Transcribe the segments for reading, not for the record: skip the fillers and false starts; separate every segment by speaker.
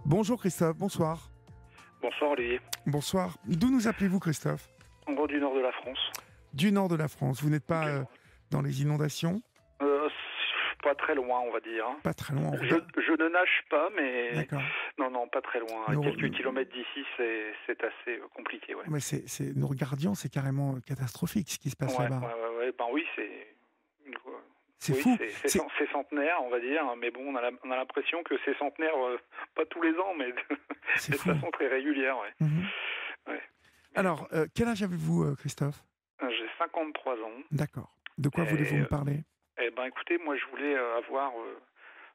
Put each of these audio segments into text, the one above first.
Speaker 1: Bonjour Christophe, bonsoir.
Speaker 2: Bonsoir Olivier.
Speaker 1: Bonsoir. D'où nous appelez-vous Christophe?
Speaker 2: En gros du nord de la France.
Speaker 1: Du nord de la France. Vous n'êtes pas
Speaker 2: Du nord.
Speaker 1: dans les inondations?
Speaker 2: Pas très loin, on va dire.
Speaker 1: Pas très loin.
Speaker 2: Je ne nage pas, mais
Speaker 1: D'accord.
Speaker 2: non, pas très loin. À quelques kilomètres d'ici, c'est assez compliqué. Ouais.
Speaker 1: Mais nous regardions, c'est carrément catastrophique ce qui se passe là-bas.
Speaker 2: Ouais. Ben oui,
Speaker 1: C'est fou.
Speaker 2: C'est centenaire, on va dire, mais bon, on a l'impression que c'est centenaire, pas tous les ans, mais de façon très régulière. Ouais. Ouais.
Speaker 1: Alors, quel âge avez-vous, Christophe?
Speaker 2: J'ai 53 ans.
Speaker 1: D'accord. De quoi voulez-vous me parler?
Speaker 2: Écoutez, moi, je voulais avoir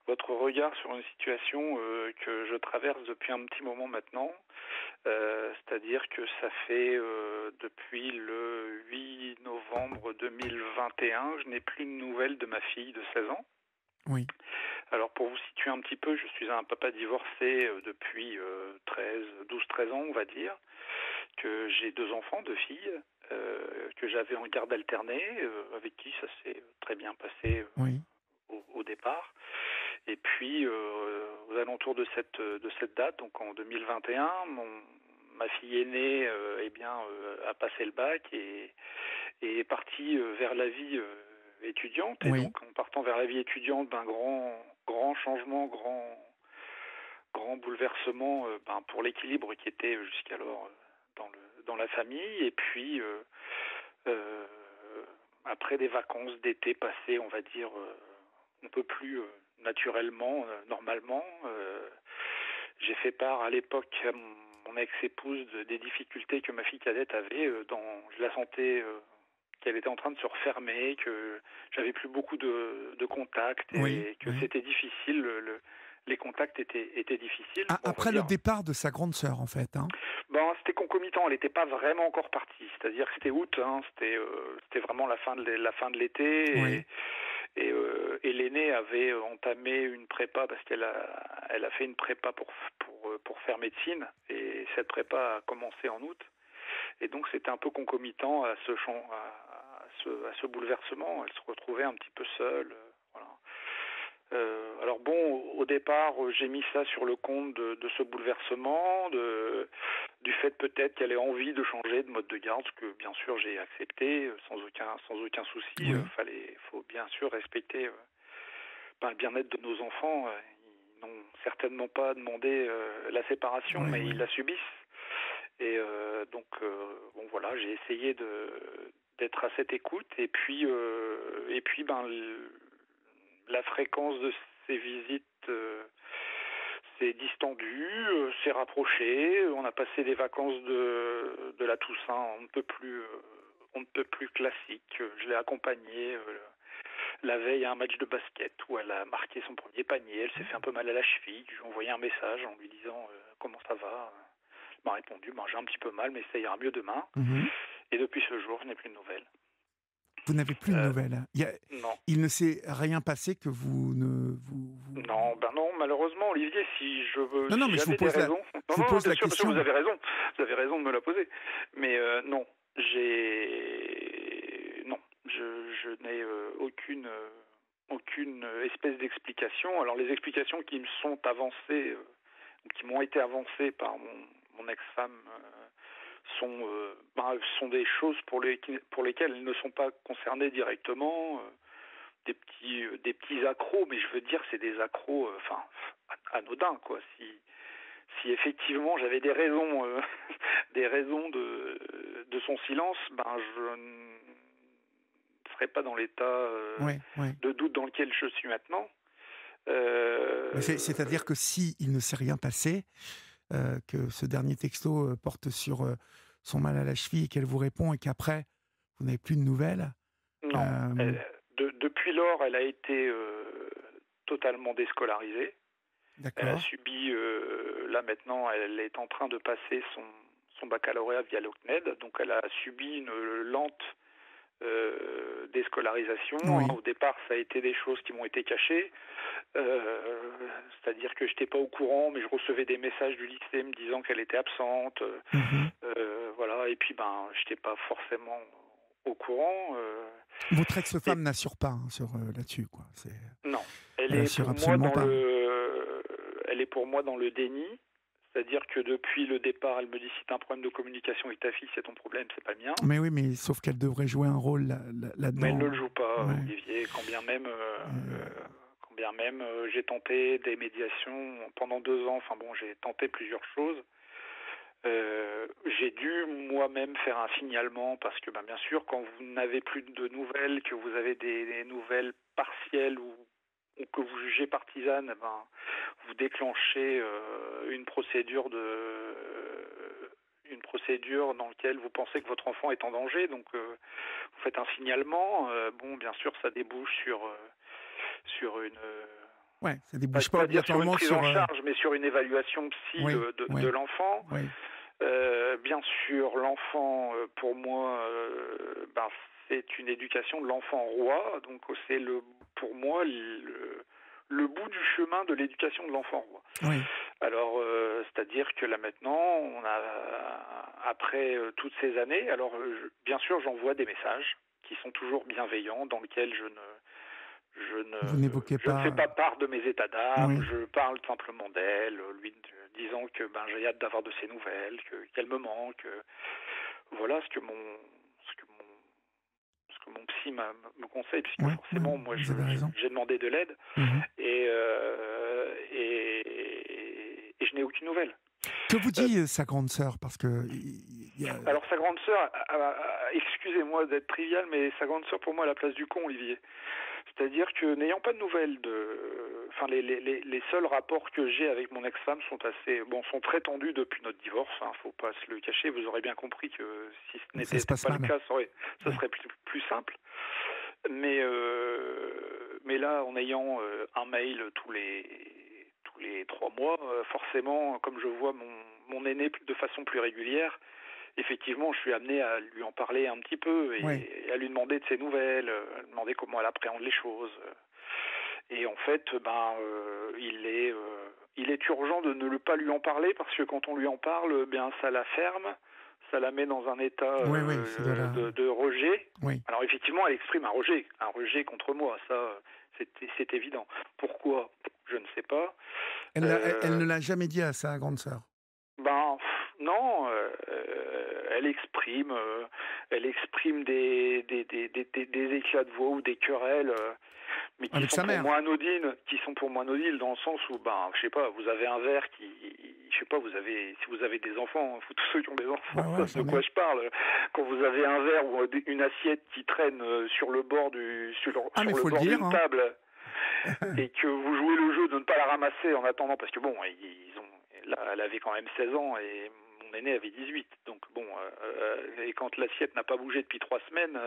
Speaker 2: votre regard sur une situation que je traverse depuis un petit moment maintenant. C'est-à-dire que ça fait depuis le 8 novembre 2021, je n'ai plus de nouvelles de ma fille de 16 ans.
Speaker 1: Oui.
Speaker 2: Alors pour vous situer un petit peu, je suis un papa divorcé depuis 12-13 ans, on va dire, que j'ai 2 enfants, 2 filles, que j'avais en garde alternée, avec qui ça s'est très bien passé au départ. Et puis, aux alentours de cette date, donc en 2021, ma fille aînée a passé le bac et est partie vers la vie étudiante. Et donc, en partant vers la vie étudiante, grand changement, grand bouleversement pour l'équilibre qui était jusqu'alors dans la famille. Et puis, après des vacances d'été passées, on va dire, un peu plus naturellement, normalement, j'ai fait part à l'époque à mon ex-épouse des difficultés que ma fille cadette avait. Je la sentais qu'elle était en train de se refermer, que j'avais plus beaucoup de contacts et que c'était difficile. Les contacts étaient difficiles.
Speaker 1: Après le départ de sa grande sœur, en fait.
Speaker 2: C'était concomitant. Elle n'était pas vraiment encore partie. C'est-à-dire que c'était août. C'était vraiment la fin de l'été. Et l'aînée avait entamé une prépa parce qu'elle a fait une prépa pour faire médecine. Et cette prépa a commencé en août. Et donc c'était un peu concomitant à ce bouleversement. Elle se retrouvait un petit peu seule. Voilà. Alors bon, au départ, j'ai mis ça sur le compte de ce bouleversement, du fait peut-être qu'elle ait envie de changer de mode de garde, ce que bien sûr j'ai accepté sans aucun souci. Faut bien sûr respecter le bien-être de nos enfants. Ils n'ont certainement pas demandé la séparation, mais ils la subissent. Et donc voilà, j'ai essayé d'être à cette écoute. Et puis la fréquence de ces visites s'est distendue, s'est rapprochée. On a passé des vacances de la Toussaint on ne peut plus classique. Je l'ai accompagnée la veille à un match de basket où elle a marqué son premier panier. Elle s'est fait un peu mal à la cheville. Je lui ai envoyé un message en lui disant comment ça va. Elle m'a répondu j'ai un petit peu mal, mais ça ira mieux demain. Et depuis ce jour, je n'ai plus de nouvelles.
Speaker 1: Vous n'avez plus de nouvelles?
Speaker 2: Non.
Speaker 1: Il ne s'est rien passé que vous ne...
Speaker 2: Non, malheureusement, Olivier, si je veux...
Speaker 1: Non, mais je vous pose la question.
Speaker 2: Parce que vous avez raison de me la poser. Mais non, je n'ai aucune espèce d'explication. Alors les explications qui me sont avancées, qui m'ont été avancées par mon ex-femme, sont des choses pour lesquelles elles ne sont pas concernées directement, des petits accros, mais je veux dire c'est des accros anodins quoi. Si effectivement j'avais des raisons de son silence, je ne serais pas dans l'état de doute dans lequel je suis maintenant.
Speaker 1: C'est-à-dire que si il ne s'est rien passé, que ce dernier texto porte sur son mal à la cheville et qu'elle vous répond et qu'après vous n'avez plus de nouvelles.
Speaker 2: Non. Depuis lors, elle a été totalement déscolarisée.
Speaker 1: D'accord.
Speaker 2: Elle a subi, là maintenant, elle est en train de passer son baccalauréat via l'OCNED, donc elle a subi une lente déscolarisation. Au départ, ça a été des choses qui m'ont été cachées, c'est-à-dire que je n'étais pas au courant, mais je recevais des messages du lycée me disant qu'elle était absente. Voilà, et puis je n'étais pas forcément au courant.
Speaker 1: Votre ex-femme n'assure pas là-dessus, quoi.
Speaker 2: Non, elle est pour moi elle est pour moi dans le déni. C'est-à-dire que depuis le départ, elle me dit si tu as un problème de communication avec ta fille, c'est ton problème, c'est pas le mien.
Speaker 1: Mais oui, mais sauf qu'elle devrait jouer un rôle là-dedans.
Speaker 2: Mais elle ne le joue pas,
Speaker 1: Ouais.
Speaker 2: Olivier, quand bien même j'ai tenté des médiations pendant 2 ans, enfin bon, j'ai tenté plusieurs choses. J'ai dû moi-même faire un signalement parce que bien sûr, quand vous n'avez plus de nouvelles, que vous avez des nouvelles partielles ou que vous jugez partisanes, vous déclenchez une procédure dans laquelle vous pensez que votre enfant est en danger, donc vous faites un signalement. Bien sûr, ça débouche sur une
Speaker 1: Ouais, ça débouche pas
Speaker 2: dire sur une
Speaker 1: obligatoirement
Speaker 2: prise
Speaker 1: sur.
Speaker 2: en charge, mais sur une évaluation psy
Speaker 1: Oui,
Speaker 2: de l'enfant.
Speaker 1: oui.
Speaker 2: Bien sûr, l'enfant, pour moi, c'est une éducation de l'enfant roi, donc c'est pour moi le bout du chemin de l'éducation de l'enfant roi.
Speaker 1: Oui.
Speaker 2: Alors, c'est-à-dire que là maintenant, après toutes ces années, alors bien sûr, j'envoie des messages qui sont toujours bienveillants, dans lesquels je ne fais pas part de mes états d'âme,
Speaker 1: Oui.
Speaker 2: je parle simplement d'elle, lui disant que j'ai hâte d'avoir de ses nouvelles, qu'elle me manque. Voilà ce que mon psy me conseille, puisque forcément, moi, j'ai demandé de l'aide, et je n'ai aucune nouvelle.
Speaker 1: Que vous dit sa grande sœur? Parce que
Speaker 2: alors sa grande sœur, excusez-moi d'être trivial, mais sa grande sœur pour moi a la place du con, Olivier. C'est-à-dire que n'ayant pas de nouvelles les seuls rapports que j'ai avec mon ex-femme sont sont très tendus depuis notre divorce. Faut pas se le cacher. Vous aurez bien compris que si ce n'était pas le cas, ça serait plus simple. Mais là, en ayant un mail tous les 3 mois, forcément, comme je vois mon aîné de façon plus régulière, effectivement, je suis amené à lui en parler un petit peu et à lui demander de ses nouvelles, à lui demander comment elle appréhende les choses. Et en fait, il est urgent de ne pas lui en parler parce que quand on lui en parle, ça la ferme, ça la met dans un état de rejet.
Speaker 1: Oui.
Speaker 2: Alors effectivement, elle exprime un rejet contre moi, ça c'est évident. Pourquoi? Je ne sais pas.
Speaker 1: Elle ne l'a jamais dit à sa grande sœur?
Speaker 2: Non, elle exprime des éclats de voix ou des querelles, mais qui sont pour moi anodines dans le sens où, je sais pas, vous avez un verre si vous avez des enfants, tous ceux qui ont des enfants, savent de quoi je parle. Quand vous avez un verre ou une assiette qui traîne sur le bord d'une table et que vous jouez le jeu de ne pas la ramasser en attendant, parce que là, elle avait quand même 16 ans et mon aîné avait 18. Donc et quand l'assiette n'a pas bougé depuis 3 semaines,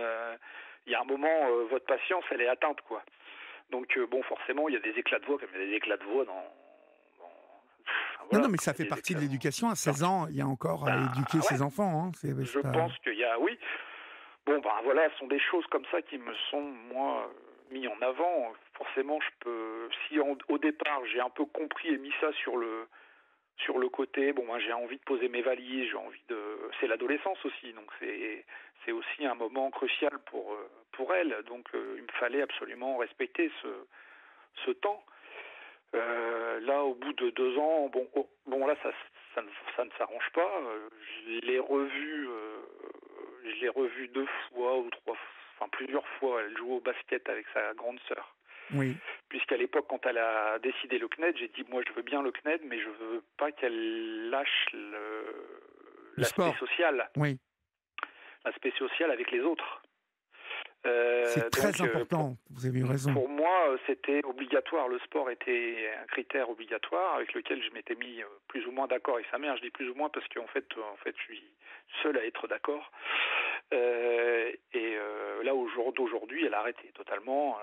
Speaker 2: il y a un moment, votre patience, elle est atteinte, quoi. Donc forcément, il y a des éclats de voix, comme il y a des éclats de voix
Speaker 1: non, mais ça fait partie de l'éducation. À 16 ans, il y a encore à éduquer ses enfants.
Speaker 2: Je pense qu'il y a, oui. Ce sont des choses comme ça qui me sont, moi, mis en avant. Forcément, si au départ, j'ai un peu compris et mis ça sur le côté, j'ai envie de poser mes valises, c'est l'adolescence aussi, donc c'est aussi un moment crucial pour elle, donc il me fallait absolument respecter ce temps. Là, au bout de 2 ans, là, ça ne s'arrange pas. Je l'ai revue 2 fois ou 3, plusieurs fois. Elle joue au basket avec sa grande sœur.
Speaker 1: Oui.
Speaker 2: Puisqu'à l'époque, quand elle a décidé le CNED, j'ai dit, moi, je veux bien le CNED, mais je veux pas qu'elle lâche l'aspect social.
Speaker 1: Oui.
Speaker 2: L'aspect social avec les autres.
Speaker 1: C'est très important, vous avez eu raison.
Speaker 2: Pour moi, c'était obligatoire. Le sport était un critère obligatoire avec lequel je m'étais mis plus ou moins d'accord avec sa mère. Je dis plus ou moins parce qu'en fait, je suis seul à être d'accord. Là, au jour d'aujourd'hui, elle a arrêté totalement.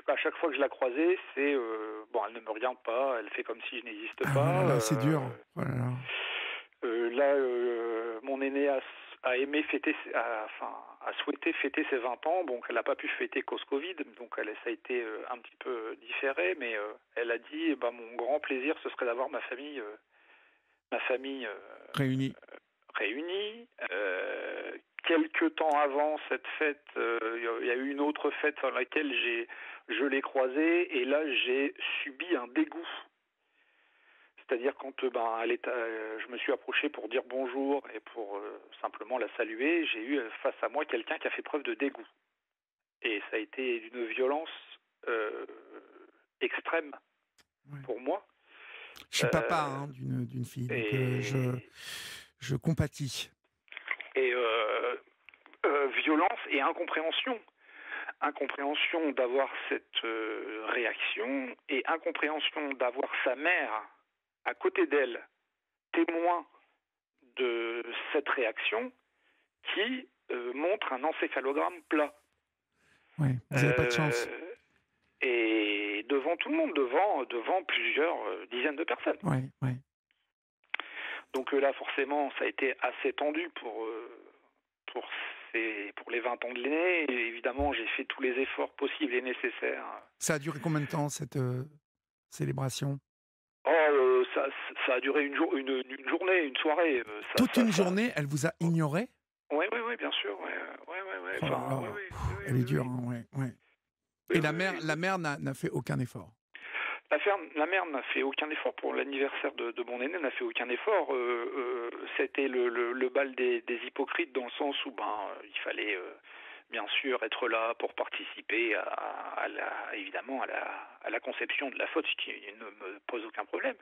Speaker 2: À chaque fois que je la croisais, elle ne me regarde pas, elle fait comme si je n'existe pas.
Speaker 1: Voilà, c'est dur. Voilà.
Speaker 2: Là, mon aîné a aimé a souhaité fêter ses 20 ans. Elle n'a pas pu fêter cause Covid, donc ça a été un petit peu différé, mais elle a dit, mon grand plaisir, ce serait d'avoir ma famille réunie. Quelques temps avant cette fête, il y a eu une autre fête dans laquelle je l'ai croisée, et là j'ai subi un dégoût C'est-à-dire quand je me suis approché pour dire bonjour et pour simplement la saluer, j'ai eu face à moi quelqu'un qui a fait preuve de dégoût. Et ça a été d'une violence extrême pour moi.
Speaker 1: Je suis papa d'une fille, donc je compatis.
Speaker 2: Et violence et incompréhension. Incompréhension d'avoir cette réaction et incompréhension d'avoir sa mère à côté d'elle, témoin de cette réaction qui montre un encéphalogramme plat.
Speaker 1: Oui, vous n'avez pas de chance.
Speaker 2: Et devant tout le monde, devant plusieurs dizaines de personnes.
Speaker 1: Oui, oui.
Speaker 2: Donc là, forcément, ça a été assez tendu pour les 20 ans de l'aîné. Et évidemment, j'ai fait tous les efforts possibles et nécessaires.
Speaker 1: Ça a duré combien de temps, cette célébration ?
Speaker 2: Ça a duré une journée, une soirée.
Speaker 1: Toute une journée, elle vous a ignoré ?
Speaker 2: Oui, bien sûr.
Speaker 1: Elle est dure, hein, ouais. Et la mère n'a fait aucun effort.
Speaker 2: La mère n'a fait aucun effort pour l'anniversaire de mon aîné, n'a fait aucun effort. C'était le bal des hypocrites dans le sens où il fallait bien sûr être là pour participer évidemment à la conception de la faute, ce qui ne me pose aucun problème.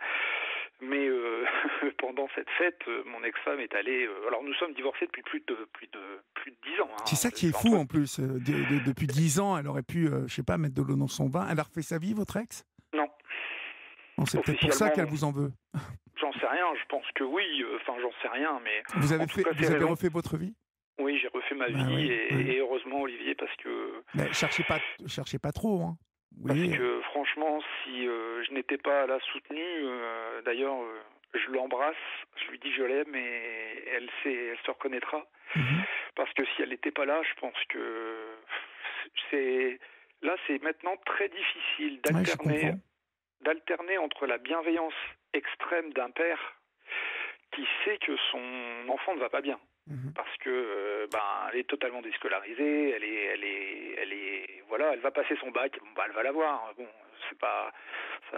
Speaker 2: Mais pendant cette fête, mon ex-femme est allée. Alors nous sommes divorcés depuis plus de 10 ans.
Speaker 1: C'est ça qui est fou en plus. Depuis 10 ans, elle aurait pu, je sais pas, mettre de l'eau dans son vin. Elle a refait sa vie, votre ex ?
Speaker 2: Non.
Speaker 1: Bon, c'est peut-être pour ça qu'elle vous en veut.
Speaker 2: J'en sais rien. Je pense que oui. J'en sais rien, mais
Speaker 1: vous avez refait votre vie ?
Speaker 2: Oui, j'ai refait ma vie et heureusement, Olivier, parce que.
Speaker 1: Mais cherchez pas trop, hein.
Speaker 2: Parce que franchement, si je n'étais pas là soutenu, d'ailleurs, je l'embrasse, je lui dis je l'aime et elle se reconnaîtra. Parce que si elle n'était pas là, je pense que c'est maintenant très difficile d'alterner entre la bienveillance extrême d'un père qui sait que son enfant ne va pas bien. Parce que elle est totalement déscolarisée, elle va passer son bac, elle va l'avoir. Bon, c'est pas ça,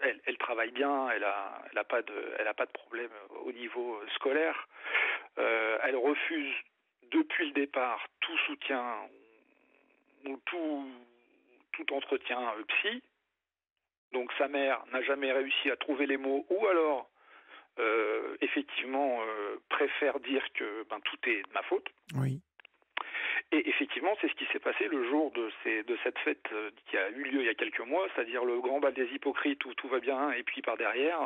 Speaker 2: elle travaille bien, elle a pas de problème au niveau scolaire. Elle refuse depuis le départ tout soutien ou tout entretien psy. Donc sa mère n'a jamais réussi à trouver les mots, ou alors effectivement préfère dire que tout est de ma faute.
Speaker 1: Oui.
Speaker 2: Et effectivement, c'est ce qui s'est passé le jour de cette fête qui a eu lieu il y a quelques mois, c'est-à-dire le grand bal des hypocrites où tout va bien, et puis par derrière,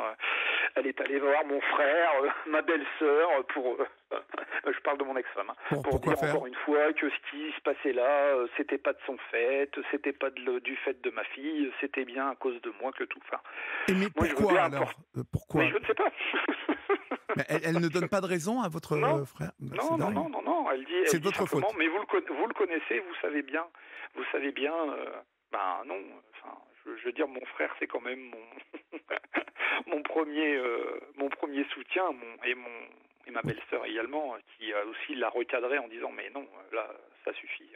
Speaker 2: elle est allée voir mon frère, ma belle-sœur, je parle de mon ex-femme, pour dire encore une fois que ce qui se passait là, c'était pas de son fait, c'était pas du fait de ma fille, c'était bien à cause de moi que tout.
Speaker 1: Mais pourquoi alors pourquoi?
Speaker 2: Mais je ne sais pas.
Speaker 1: Mais elle ne donne pas de raison à votre frère?
Speaker 2: Non, elle dit
Speaker 1: c'est de votre faute.
Speaker 2: Mais vous le connaissez, vous savez bien, non, je veux dire, mon frère, c'est quand même mon premier soutien, et ma belle-sœur également, qui a aussi l'a recadré en disant mais non, là, ça suffit.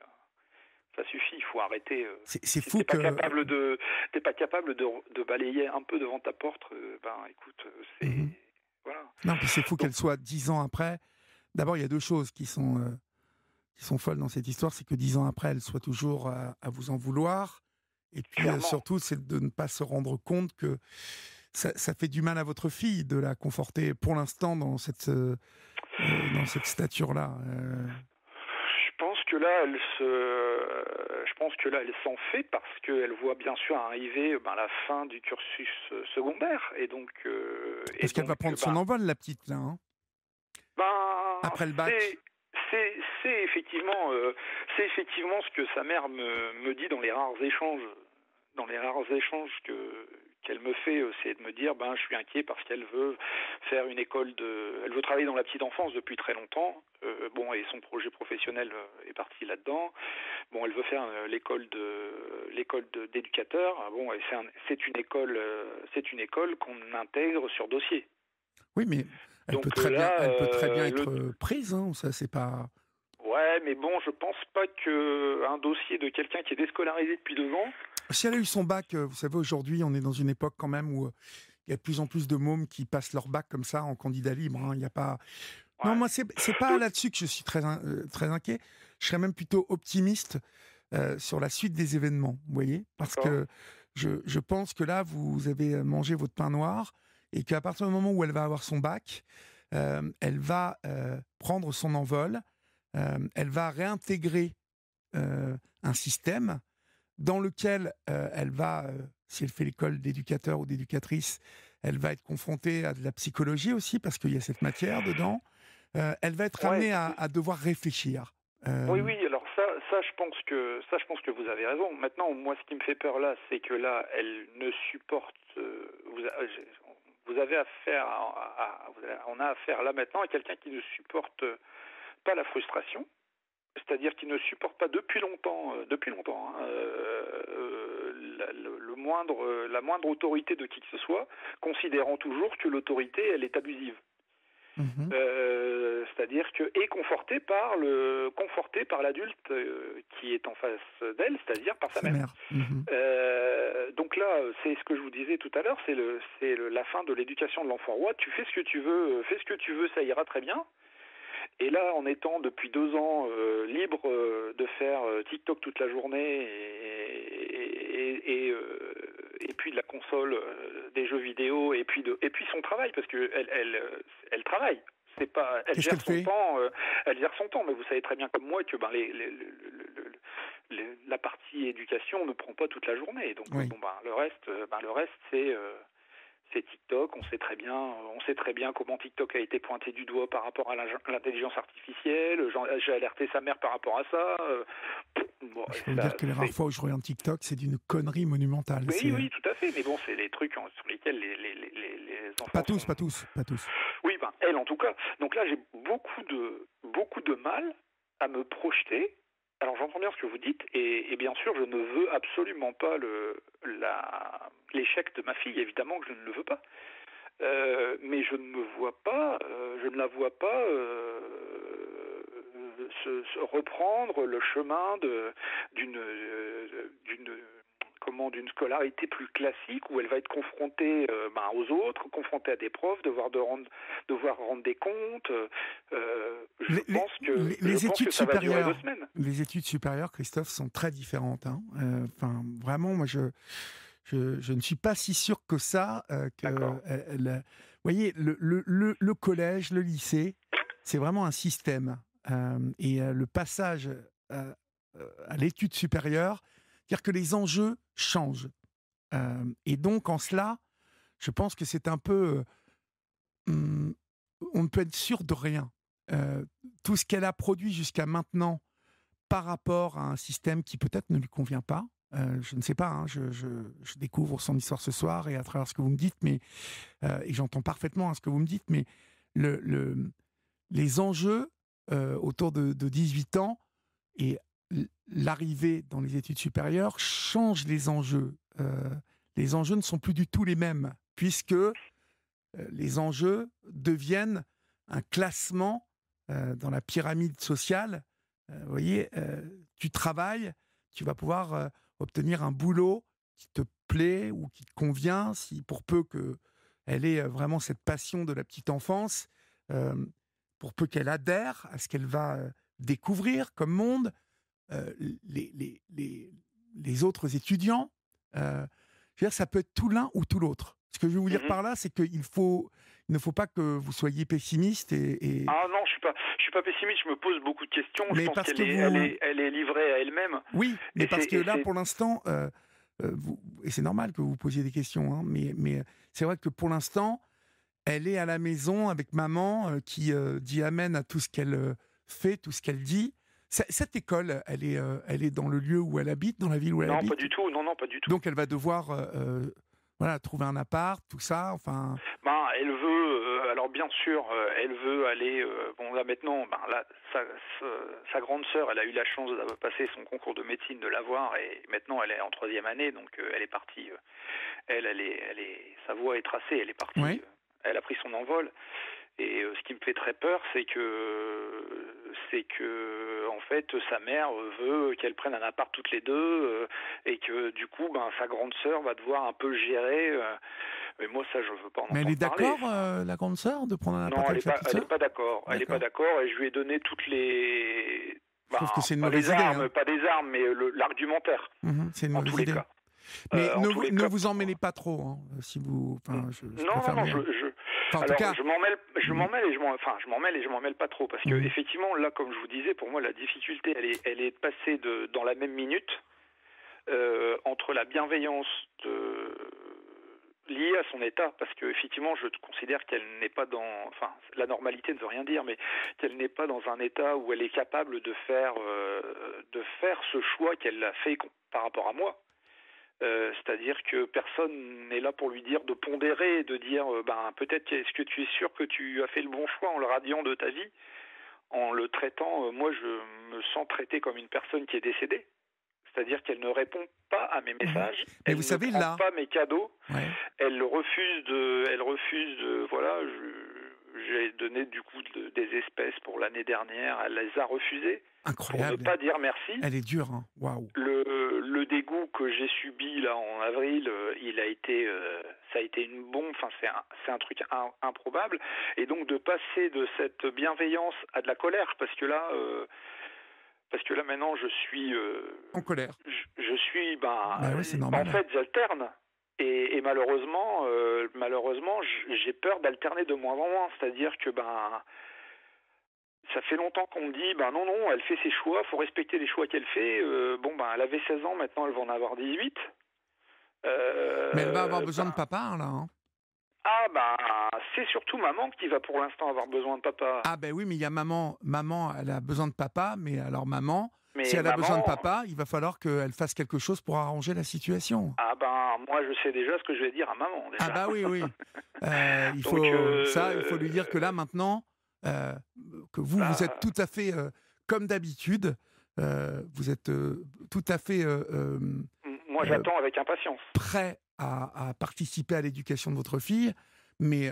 Speaker 2: Ça suffit, il faut arrêter.
Speaker 1: C'est fou
Speaker 2: que t'es pas capable de balayer un peu devant ta porte. Écoute, c'est voilà.
Speaker 1: Non, puis c'est fou qu'elle soit 10 ans après. D'abord, il y a deux choses qui sont folles dans cette histoire, c'est que 10 ans après, elle soit toujours à vous en vouloir. Et puis surtout, c'est de ne pas se rendre compte que ça fait du mal à votre fille de la conforter pour l'instant dans cette stature-là.
Speaker 2: Je pense que là, elle s'en fait parce qu'elle voit bien sûr arriver la fin du cursus secondaire. Et donc,
Speaker 1: parce qu'elle va prendre son envol, la petite, là. Hein, après le bac.
Speaker 2: C'est effectivement ce que sa mère me dit dans les rares échanges qu'elle me fait, c'est de me dire je suis inquiet parce qu'elle veut faire une école elle veut travailler dans la petite enfance depuis très longtemps, et son projet professionnel est parti là-dedans. Elle veut faire l'école d'éducateur. Et c'est une école qu'on intègre sur dossier.
Speaker 1: Oui, mais elle peut très bien être prise, hein, ça c'est pas.
Speaker 2: Ouais, mais je pense pas qu'un dossier de quelqu'un qui est déscolarisé depuis 2 ans.
Speaker 1: Si elle a eu son bac, vous savez, aujourd'hui, on est dans une époque quand même où il y a de plus en plus de mômes qui passent leur bac comme ça en candidat libre. Il y a pas.
Speaker 2: Ouais.
Speaker 1: Non, moi c'est pas là-dessus que je suis très très inquiet. Je serais même plutôt optimiste sur la suite des événements. Vous voyez, parce que je pense que là vous avez mangé votre pain noir et qu'à partir du moment où elle va avoir son bac, elle va prendre son envol. Elle va réintégrer un système dans lequel elle va, si elle fait l'école d'éducateur ou d'éducatrice, elle va être confrontée à de la psychologie aussi, parce qu'il y a cette matière dedans. Elle va être amenée à devoir réfléchir.
Speaker 2: Oui, alors je pense que vous avez raison. Maintenant, moi, ce qui me fait peur là, c'est que là, elle ne supporte. Vous avez affaire on a affaire là maintenant à quelqu'un qui ne supporte pas la frustration, c'est-à-dire qui ne supporte pas depuis longtemps, la moindre autorité de qui que ce soit, considérant toujours que l'autorité, elle est abusive.
Speaker 1: Mmh.
Speaker 2: C'est-à-dire que est conforté par l'adulte qui est en face d'elle, c'est-à-dire par sa mère.
Speaker 1: Mmh.
Speaker 2: Donc là, c'est ce que je vous disais tout à l'heure, c'est la fin de l'éducation de l'enfant roi. Tu fais ce que tu veux, ça ira très bien. Et là, en étant depuis 2 ans libre de faire TikTok toute la journée et puis de la console, des jeux vidéo et puis son travail, parce que elle travaille. C'est pas, elle gère son temps, mais vous savez très bien comme moi que la partie éducation ne prend pas toute la journée. Donc le reste c'est TikTok. On sait très bien comment TikTok a été pointé du doigt par rapport à l'intelligence artificielle. J'ai alerté sa mère par rapport à ça.
Speaker 1: Je peux vous dire que les rares fois où je regarde TikTok, c'est d'une connerie monumentale.
Speaker 2: Oui, tout à fait. Mais bon, c'est des trucs sur lesquels les enfants.
Speaker 1: Pas tous.
Speaker 2: Oui, elle en tout cas. Donc là, j'ai beaucoup de mal à me projeter. Alors j'entends bien ce que vous dites et bien sûr je ne veux absolument pas l'échec de ma fille, évidemment que je ne le veux pas, mais je ne la vois pas se reprendre le chemin d'une scolarité plus classique où elle va être confrontée aux autres, confrontée à des profs, devoir rendre des comptes. Je pense que ça va durer 2 semaines.
Speaker 1: Les études supérieures, Christophe, sont très différentes. Vraiment, moi, je ne suis pas si sûr que ça. Vous voyez, le collège, le lycée, c'est vraiment un système. Et le passage à l'étude supérieure, c'est-à-dire que les enjeux changent. Et donc, en cela, je pense que c'est un peu... on ne peut être sûr de rien. Tout ce qu'elle a produit jusqu'à maintenant par rapport à un système qui peut-être ne lui convient pas, je ne sais pas, je découvre son histoire ce soir et à travers ce que vous me dites, mais, et j'entends parfaitement ce que vous me dites, mais les enjeux autour de 18 ans et l'arrivée dans les études supérieures change les enjeux. Les enjeux ne sont plus du tout les mêmes, puisque les enjeux deviennent un classement dans la pyramide sociale. Vous voyez, tu travailles, tu vas pouvoir obtenir un boulot qui te plaît ou qui te convient, pour peu qu'elle ait vraiment cette passion de la petite enfance, pour peu qu'elle adhère à ce qu'elle va découvrir comme monde. Les autres étudiants, je veux dire, ça peut être tout l'un ou tout l'autre. Ce que je veux vous dire par là, c'est qu'il ne faut pas que vous soyez pessimiste.
Speaker 2: Ah non, je suis pas pessimiste, je me pose beaucoup de questions.
Speaker 1: Mais
Speaker 2: je pense qu'elle est livrée à elle-même.
Speaker 1: Oui, mais parce que là, pour l'instant, et c'est normal que vous posiez des questions, hein, mais c'est vrai que pour l'instant, elle est à la maison avec maman qui dit amen à tout ce qu'elle fait, tout ce qu'elle dit. Cette école, elle est dans le lieu où elle habite, dans la ville où elle habite?
Speaker 2: Non, pas du tout. Non, pas du tout.
Speaker 1: Donc elle va devoir trouver un appart, tout ça, enfin...
Speaker 2: elle veut, alors bien sûr, elle veut aller... là maintenant, sa grande sœur, elle a eu la chance d'avoir passé son concours de médecine, de l'avoir, et maintenant elle est en 3e année, donc elle est partie... sa voie est tracée, elle est partie...
Speaker 1: Oui.
Speaker 2: Elle a pris son envol. Et ce qui me fait très peur, c'est que en fait sa mère veut qu'elle prenne un appart toutes les deux et que du coup sa grande sœur va devoir un peu gérer. Mais moi ça je veux pas en
Speaker 1: Mais elle est
Speaker 2: entendre parler.
Speaker 1: d'accord, la grande sœur, de prendre un
Speaker 2: Non,
Speaker 1: appart avec sa petite
Speaker 2: elle
Speaker 1: sœur?
Speaker 2: est pas d'accord. Elle est pas
Speaker 1: D'accord.
Speaker 2: d'accord et je lui ai donné toutes les
Speaker 1: Je trouve que c'est une
Speaker 2: pas les
Speaker 1: mauvaise idée,
Speaker 2: armes,
Speaker 1: hein.
Speaker 2: pas des armes, mais l'argumentaire
Speaker 1: C'est une
Speaker 2: en tous
Speaker 1: mauvaise
Speaker 2: les
Speaker 1: idée.
Speaker 2: cas.
Speaker 1: Mais
Speaker 2: En tous les
Speaker 1: ne
Speaker 2: cas.
Speaker 1: vous en mêlez pas trop, hein, si vous... Enfin, je
Speaker 2: Non,
Speaker 1: préfère
Speaker 2: non,
Speaker 1: dire. Enfin, en tout
Speaker 2: alors
Speaker 1: cas...
Speaker 2: je m'en mêle,
Speaker 1: Mhm,
Speaker 2: je m'en mêle et je m'en mêle pas trop parce que
Speaker 1: mhm.
Speaker 2: effectivement là, comme je vous disais, pour moi la difficulté, elle est de passer dans la même minute entre la bienveillance liée à son état, parce que effectivement, je considère qu'elle n'est pas enfin, la normalité ne veut rien dire, mais qu'elle n'est pas dans un état où elle est capable de faire ce choix qu'elle a fait par rapport à moi. C'est-à-dire que personne n'est là pour lui dire de pondérer, de dire peut-être est-ce que tu es sûr que tu as fait le bon choix en le radiant de ta vie, en le traitant. Moi, je me sens traité comme une personne qui est décédée, c'est-à-dire qu'elle ne répond pas à mes messages,
Speaker 1: Mais
Speaker 2: elle
Speaker 1: vous
Speaker 2: ne
Speaker 1: savez,
Speaker 2: prend
Speaker 1: là...
Speaker 2: pas mes cadeaux,
Speaker 1: Ouais.
Speaker 2: elle refuse de voilà. J'ai donné du coup des espèces pour l'année dernière, elle les a refusées pour ne
Speaker 1: Incroyable.
Speaker 2: pas dire merci.
Speaker 1: Elle est dure, hein. Waouh.
Speaker 2: Le dégoût que j'ai subi là en avril, ça a été une bombe. Enfin, c'est un truc improbable. Et donc de passer de cette bienveillance à de la colère, parce que là maintenant je suis,
Speaker 1: En colère.
Speaker 2: je suis,
Speaker 1: Ben oui, c'est
Speaker 2: en
Speaker 1: normal.
Speaker 2: fait j'alterne. Et malheureusement, j'ai peur d'alterner de moins en moins. C'est-à-dire que ça fait longtemps qu'on me dit, non, elle fait ses choix, faut respecter les choix qu'elle fait. Elle avait 16 ans, maintenant elle va en avoir 18.
Speaker 1: Mais elle va avoir besoin de papa, là. Hein.
Speaker 2: C'est surtout maman qui va pour l'instant avoir besoin de papa.
Speaker 1: Ah ben oui, mais il y a maman. Maman, elle a besoin de papa, mais alors maman, si
Speaker 2: Mais
Speaker 1: elle a besoin de
Speaker 2: maman,
Speaker 1: papa, il va falloir qu'elle fasse quelque chose pour arranger la situation.
Speaker 2: moi je sais déjà ce que je vais dire à maman déjà.
Speaker 1: Ah bah oui, oui. Il
Speaker 2: Donc,
Speaker 1: faut lui dire que là, maintenant, que vous êtes tout à fait, comme d'habitude, vous êtes tout à fait
Speaker 2: moi j'attends avec impatience.
Speaker 1: prêt à participer à l'éducation de votre fille, mais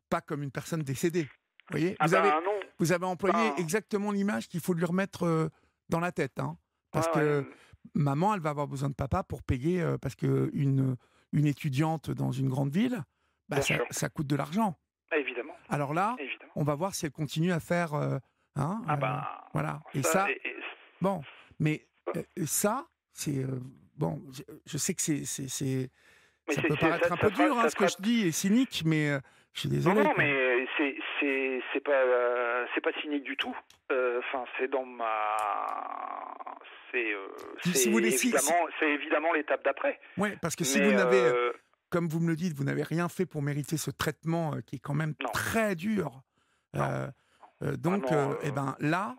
Speaker 1: pas comme une personne décédée. Vous voyez,
Speaker 2: Non.
Speaker 1: vous avez employé exactement l'image qu'il faut lui remettre dans la tête, hein, parce que maman, elle va avoir besoin de papa pour payer, parce que une étudiante dans une grande ville, ça coûte de l'argent.
Speaker 2: Évidemment.
Speaker 1: Alors là,
Speaker 2: Évidemment.
Speaker 1: on va voir si elle continue à faire, voilà. Et ça, bon, mais ça, c'est bon. Je sais que ça peut paraître un peu dur, ce que je dis, et cynique, mais je suis désolé.
Speaker 2: Non, mais c'est pas cynique du tout. Enfin, c'est dans ma, c'est évidemment l'étape d'après.
Speaker 1: Oui, parce que si vous n'avez, comme vous me le dites, vous n'avez rien fait pour mériter ce traitement qui est quand même très dur. Donc, là,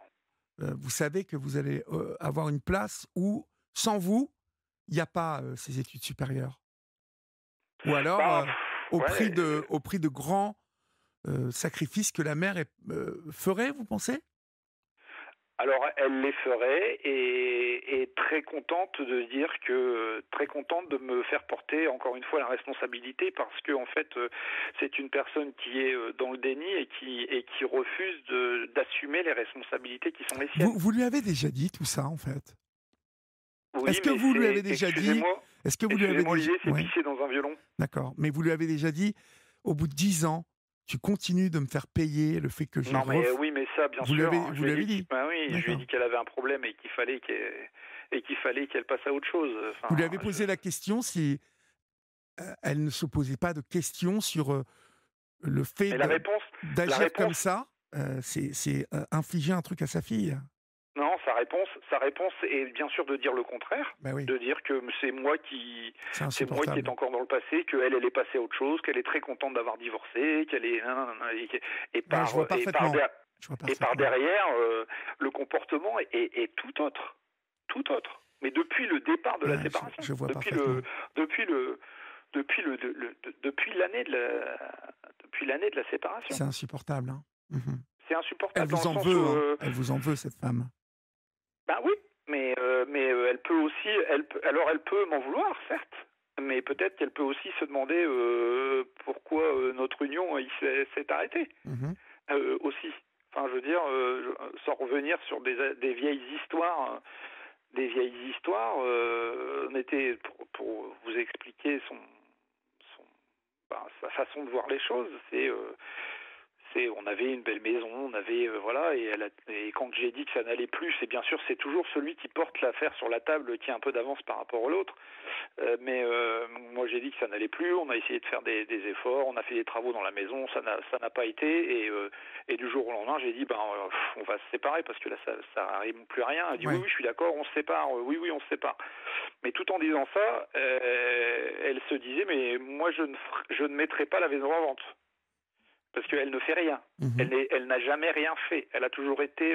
Speaker 1: vous savez que vous allez avoir une place où, sans vous, il n'y a pas ces études supérieures. Ou alors, au prix de grands sacrifices que la mère ferait, vous pensez ?
Speaker 2: Alors, elle les ferait et très contente de me faire porter encore une fois la responsabilité, parce que en fait, c'est une personne qui est dans le déni et qui refuse d'assumer les responsabilités qui sont les siennes.
Speaker 1: Vous lui avez déjà dit tout ça, en fait ?
Speaker 2: Oui,
Speaker 1: est-ce que vous lui avez déjà dit ?
Speaker 2: Est-ce que vous lui avez dit ? C'est pisser dans un violon.
Speaker 1: D'accord, mais vous lui avez déjà dit, au bout de 10 ans, tu continues de me faire payer le fait que j'ai...
Speaker 2: Oui, mais ça, bien sûr.
Speaker 1: Vous l'avez dit.
Speaker 2: Oui, je lui ai dit qu'elle avait un problème et qu'il fallait qu'elle passe à autre chose. Enfin,
Speaker 1: vous lui avez posé la question si elle ne se posait pas de questions sur le fait d'agir comme ça, c'est infliger un truc à sa fille.
Speaker 2: Non, sa réponse est bien sûr de dire le contraire, de dire que c'est moi qui est encore dans le passé, qu'elle est passée à autre chose, qu'elle est très contente d'avoir divorcé, qu'elle est et par derrière le comportement est tout autre. Mais depuis le départ de la séparation,
Speaker 1: je vois
Speaker 2: depuis l'année de la séparation.
Speaker 1: C'est insupportable. Hein. Mm-hmm.
Speaker 2: C'est insupportable.
Speaker 1: Elle vous en veut, cette femme.
Speaker 2: Oui, mais elle peut aussi, elle peut m'en vouloir, certes, mais peut-être qu'elle peut aussi se demander pourquoi notre union s'est arrêtée.
Speaker 1: Mm-hmm.
Speaker 2: aussi. Enfin, je veux dire, sans revenir sur des vieilles histoires. Des vieilles histoires, on était, pour vous expliquer son, sa façon de voir les choses, on avait une belle maison, on avait voilà, et quand j'ai dit que ça n'allait plus, c'est bien sûr, c'est toujours celui qui porte l'affaire sur la table qui a un peu d'avance par rapport à l'autre. Mais moi j'ai dit que ça n'allait plus, on a essayé de faire des efforts, on a fait des travaux dans la maison, ça n'a pas été, et du jour au lendemain j'ai dit on va se séparer parce que là ça arrive plus à rien. Elle dit
Speaker 1: Ouais.
Speaker 2: oui je suis d'accord, on se sépare, oui on se sépare. Mais tout en disant ça, elle se disait mais moi je ne mettrai pas la maison en vente. Parce qu'elle ne fait rien.
Speaker 1: Mhm.
Speaker 2: Elle n'a jamais rien fait. Elle a toujours été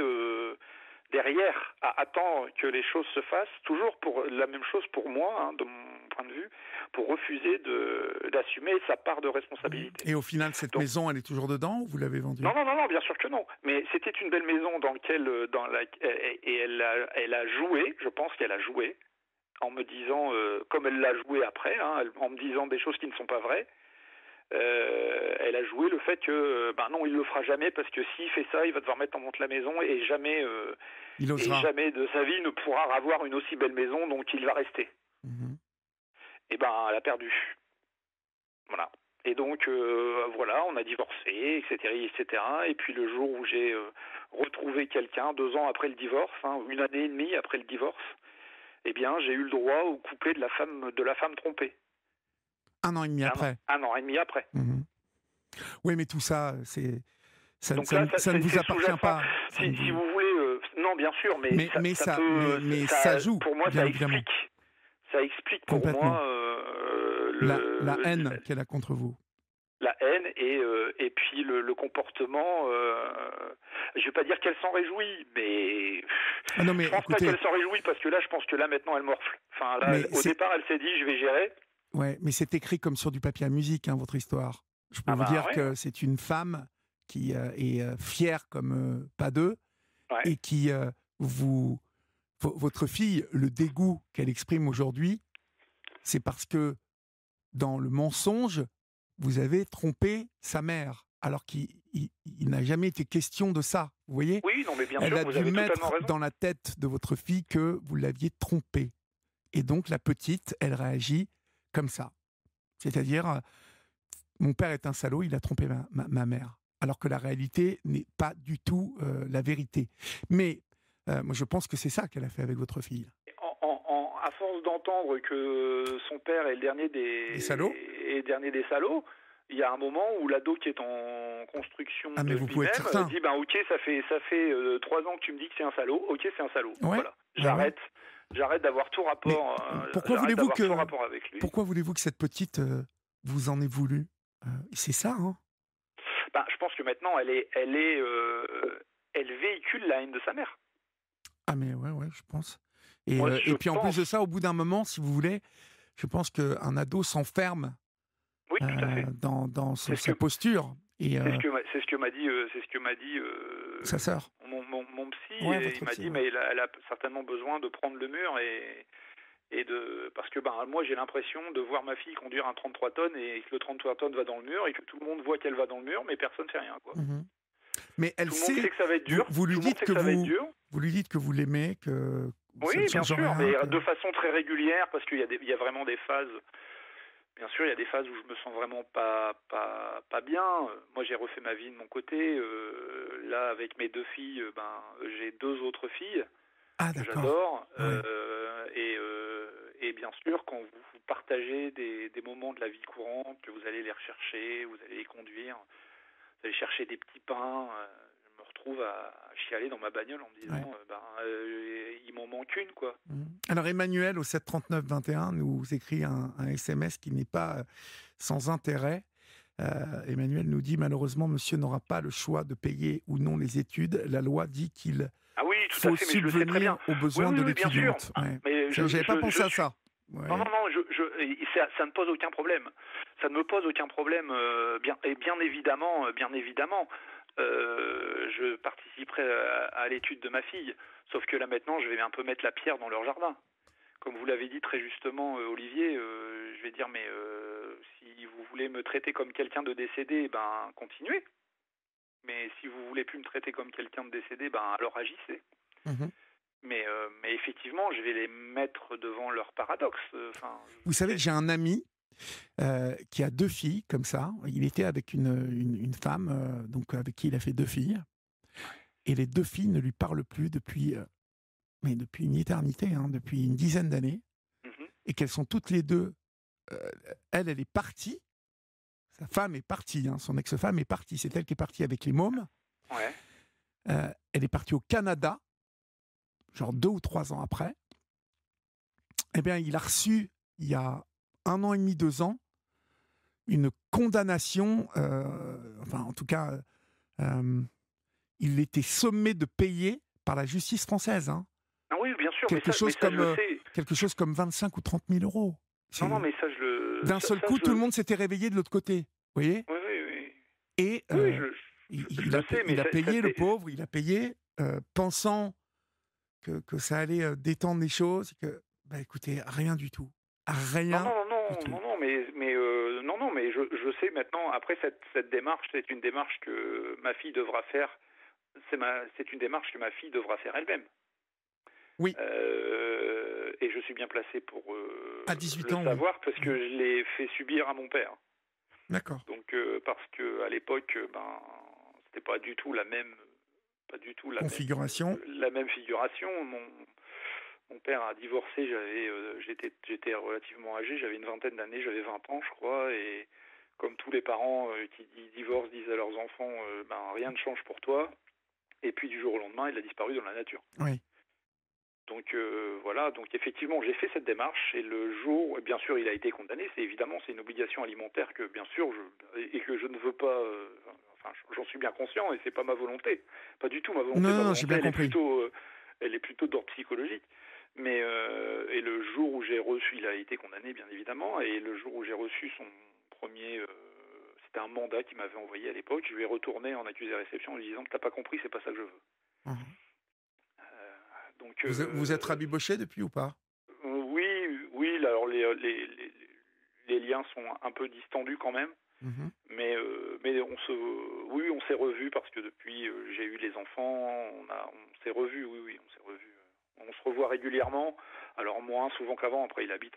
Speaker 2: derrière à attendre que les choses se fassent. Toujours pour la même chose pour moi, hein, de mon point de vue, pour refuser d'assumer sa part de responsabilité.
Speaker 1: Et au final, cette
Speaker 2: Donc,
Speaker 1: maison, elle est toujours dedans ou vous l'avez vendue?
Speaker 2: non, bien sûr que non. Mais c'était une belle maison et elle a joué, je pense qu'elle a joué, en me disant, comme elle l'a joué après, hein, en me disant des choses qui ne sont pas vraies. Elle a joué le fait que non, il le fera jamais parce que s'il fait ça, il va devoir mettre en vente la maison et
Speaker 1: Il osera.
Speaker 2: jamais de sa vie ne pourra avoir une aussi belle maison, donc il va rester.
Speaker 1: Mhm.
Speaker 2: Et elle a perdu. Voilà. Et donc voilà, on a divorcé, etc., etc. Et puis le jour où j'ai retrouvé quelqu'un, 2 ans après le divorce, hein, 1 année et demie après le divorce, eh bien j'ai eu le droit au couplet de la femme trompée.
Speaker 1: 1 an et demi après.
Speaker 2: 1 an et demi après.
Speaker 1: Mhm. Oui, mais tout ça,
Speaker 2: Donc là,
Speaker 1: ça ne vous
Speaker 2: c'est
Speaker 1: appartient
Speaker 2: sous-jacent.
Speaker 1: pas. Ça ne
Speaker 2: Si
Speaker 1: vous...
Speaker 2: vous voulez, non, bien sûr, mais ça peut,
Speaker 1: mais ça joue,
Speaker 2: pour moi,
Speaker 1: bien évidemment,
Speaker 2: ça explique pour
Speaker 1: complètement.
Speaker 2: moi
Speaker 1: La haine qu'elle a contre vous.
Speaker 2: la haine et puis le comportement. Je vais pas dire qu'elle s'en réjouit, mais
Speaker 1: Ah non, mais
Speaker 2: je pense pas
Speaker 1: écoutez,
Speaker 2: qu'elle s'en réjouit parce que là, je pense que là maintenant, elle morfle. Enfin, là,
Speaker 1: mais
Speaker 2: au départ, elle s'est dit, je vais gérer.
Speaker 1: ouais, mais c'est écrit comme sur du papier à musique, hein, votre histoire. Je peux
Speaker 2: Ah
Speaker 1: vous dire
Speaker 2: ouais,
Speaker 1: que c'est une femme qui est fière comme pas deux
Speaker 2: ouais.
Speaker 1: et qui votre fille, le dégoût qu'elle exprime aujourd'hui, c'est parce que dans le mensonge, vous avez trompé sa mère, alors qu'il n'a jamais été question de ça. Vous voyez?
Speaker 2: Oui, non, mais bien
Speaker 1: Elle
Speaker 2: sûr,
Speaker 1: a
Speaker 2: vous
Speaker 1: dû
Speaker 2: avez totalement
Speaker 1: mettre
Speaker 2: raison.
Speaker 1: dans la tête de votre fille que vous l'aviez trompée. Et donc la petite, elle réagit comme ça. C'est-à-dire, mon père est un salaud, il a trompé ma mère. Alors que la réalité n'est pas du tout la vérité. Mais moi, je pense que c'est ça qu'elle a fait avec votre fille.
Speaker 2: À force d'entendre que son père est le dernier
Speaker 1: Des salauds?
Speaker 2: des salauds, il y a un moment où l'ado qui est en construction
Speaker 1: Ah, mais
Speaker 2: de
Speaker 1: vous pouvez être
Speaker 2: lui-même
Speaker 1: certain.
Speaker 2: dit ok, ça fait 3 ans que tu me dis que c'est un salaud, ok, c'est un salaud,
Speaker 1: Ouais,
Speaker 2: voilà,
Speaker 1: ouais.
Speaker 2: j'arrête d'avoir tout
Speaker 1: Mais
Speaker 2: rapport,
Speaker 1: pourquoi voulez-vous
Speaker 2: avec lui.
Speaker 1: que cette petite vous en ait voulu? C'est ça, hein?
Speaker 2: Je pense que maintenant elle véhicule la haine de sa mère.
Speaker 1: Ah mais ouais, je pense.
Speaker 2: Moi,
Speaker 1: Et
Speaker 2: je
Speaker 1: puis en plus
Speaker 2: pense.
Speaker 1: de ça, au bout d'un moment, si vous voulez, je pense qu'un ado s'enferme
Speaker 2: Oui, tout à fait.
Speaker 1: dans
Speaker 2: C'est ce
Speaker 1: sa
Speaker 2: que
Speaker 1: posture et
Speaker 2: C'est ce que m'a dit,
Speaker 1: sa sœur.
Speaker 2: mon psy.
Speaker 1: Ouais,
Speaker 2: Et il
Speaker 1: votre
Speaker 2: m'a
Speaker 1: psy,
Speaker 2: dit,
Speaker 1: ouais.
Speaker 2: mais elle a certainement besoin de prendre le mur parce que moi j'ai l'impression de voir ma fille conduire un 33 tonnes et que le 33 tonnes va dans le mur et que tout le monde voit qu'elle va dans le mur, mais personne fait rien, quoi.
Speaker 1: Mhm. Mais elle
Speaker 2: Tout le monde sait
Speaker 1: sait,
Speaker 2: que ça va être dur.
Speaker 1: vous lui
Speaker 2: Tout le monde
Speaker 1: dites
Speaker 2: sait
Speaker 1: que
Speaker 2: que ça va être dur.
Speaker 1: vous lui dites que vous l'aimez, que ça ne
Speaker 2: Oui, bien
Speaker 1: change
Speaker 2: sûr,
Speaker 1: rien,
Speaker 2: mais
Speaker 1: que...
Speaker 2: de façon très régulière parce qu'il y a vraiment des phases. Bien sûr, il y a des phases où je me sens vraiment pas bien. Moi, j'ai refait ma vie de mon côté. Là, avec mes 2 filles, j'ai 2 autres filles
Speaker 1: Ah
Speaker 2: que
Speaker 1: d'accord,
Speaker 2: j'adore.
Speaker 1: ouais.
Speaker 2: Et bien sûr, quand vous partagez des moments de la vie courante, que vous allez les rechercher, vous allez les conduire, vous allez chercher des petits pains, je me retrouve à chialer dans ma bagnole en me
Speaker 1: Ouais.
Speaker 2: disant, il m'en manque une, quoi.
Speaker 1: Mhm. Alors Emmanuel, au 739-21, nous écrit un SMS qui n'est pas sans intérêt. Emmanuel nous dit: malheureusement, monsieur n'aura pas le choix de payer ou non les études. La loi dit qu'il
Speaker 2: Ah oui, tout à
Speaker 1: faut
Speaker 2: fait, mais je le sais très bien.
Speaker 1: subvenir aux besoins de
Speaker 2: Oui, bien sûr.
Speaker 1: l'étudiante. Ouais.
Speaker 2: Mais
Speaker 1: J'avais pas pensé à ça.
Speaker 2: Non,
Speaker 1: Ouais.
Speaker 2: ça ne pose aucun problème. Ça ne me pose aucun problème, bien évidemment, je participerai à l'étude de ma fille. Sauf que là maintenant, je vais un peu mettre la pierre dans leur jardin. Comme vous l'avez dit très justement, Olivier, je vais dire, mais si vous voulez me traiter comme quelqu'un de décédé, continuez. mais si vous voulez plus me traiter comme quelqu'un de décédé, ben alors agissez.
Speaker 1: Mmh.
Speaker 2: Mais effectivement, je vais les mettre devant leur paradoxe. Enfin,
Speaker 1: Vous savez que j'ai un ami qui a 2 filles comme ça. Il était avec une femme, donc avec qui il a fait 2 filles et les 2 filles ne lui parlent plus depuis, mais depuis une éternité, hein, depuis une dizaine d'années
Speaker 2: mhm,
Speaker 1: et qu'elles sont toutes les 2. Elle est partie, sa femme est partie, hein, son ex-femme est partie, c'est elle qui est partie avec les mômes.
Speaker 2: ouais,
Speaker 1: Elle est partie au Canada, genre 2 ou 3 ans après. Eh bien, il a reçu, il y a 1 an et demi, 2 ans, une condamnation, enfin, en tout cas, il était sommé de payer par la justice française, hein,
Speaker 2: ah oui, bien sûr,
Speaker 1: quelque chose
Speaker 2: je le
Speaker 1: comme,
Speaker 2: sais.
Speaker 1: quelque chose comme 25 ou 30 000 euros.
Speaker 2: Non, mais ça,
Speaker 1: D'un seul coup, tout le monde s'était réveillé de l'autre côté, vous voyez.
Speaker 2: oui, oui, oui.
Speaker 1: Et
Speaker 2: Oui, je
Speaker 1: il
Speaker 2: le sais, mais
Speaker 1: a payé, le
Speaker 2: c'était...
Speaker 1: pauvre, il a payé, pensant que ça allait détendre les choses. Que, bah, écoutez, rien du tout.
Speaker 2: Non,
Speaker 1: Rien
Speaker 2: non, non,
Speaker 1: du tout.
Speaker 2: non, non, non, non, mais je sais maintenant. Après cette démarche, c'est une démarche que ma fille devra faire. C'est une démarche que ma fille devra faire elle-même.
Speaker 1: Oui,
Speaker 2: Et je suis bien placé pour
Speaker 1: à 18
Speaker 2: le
Speaker 1: ans, oui.
Speaker 2: savoir parce que je l'ai fait subir à mon père.
Speaker 1: D'accord.
Speaker 2: Donc parce que à l'époque, ben, c'était pas du tout
Speaker 1: Configuration.
Speaker 2: la même figuration. Mon père a divorcé, j'étais relativement âgé, j'avais une vingtaine d'années, j'avais 20 ans je crois, et comme tous les parents qui divorcent disent à leurs enfants, ben rien ne change pour toi, et puis du jour au lendemain il a disparu dans la nature.
Speaker 1: Oui.
Speaker 2: Donc voilà, donc effectivement j'ai fait cette démarche, et le jour, bien sûr il a été condamné, c'est une obligation alimentaire que bien sûr et que je ne veux pas, enfin j'en suis bien conscient, et c'est pas ma volonté, pas du tout ma volonté,
Speaker 1: Non,
Speaker 2: ma
Speaker 1: non, non, j'ai
Speaker 2: volonté
Speaker 1: bien compris.
Speaker 2: elle est plutôt d'ordre psychologique. Mais et le jour où j'ai reçu, il a été condamné bien évidemment, et le jour où j'ai reçu son premier, c'était un mandat qu'il m'avait envoyé à l'époque, je lui ai retourné en accusé réception en lui disant que t'as pas compris, c'est pas ça que je veux.
Speaker 1: Mhm.
Speaker 2: Donc
Speaker 1: Vous êtes rabiboché depuis ou pas?
Speaker 2: oui, oui, alors les liens sont un peu distendus quand même,
Speaker 1: Mhm.
Speaker 2: mais oui, on s'est revus parce que depuis j'ai eu les enfants, on s'est revus, oui, oui, on s'est revus. On se revoit régulièrement, alors moins souvent qu'avant. Après, il habite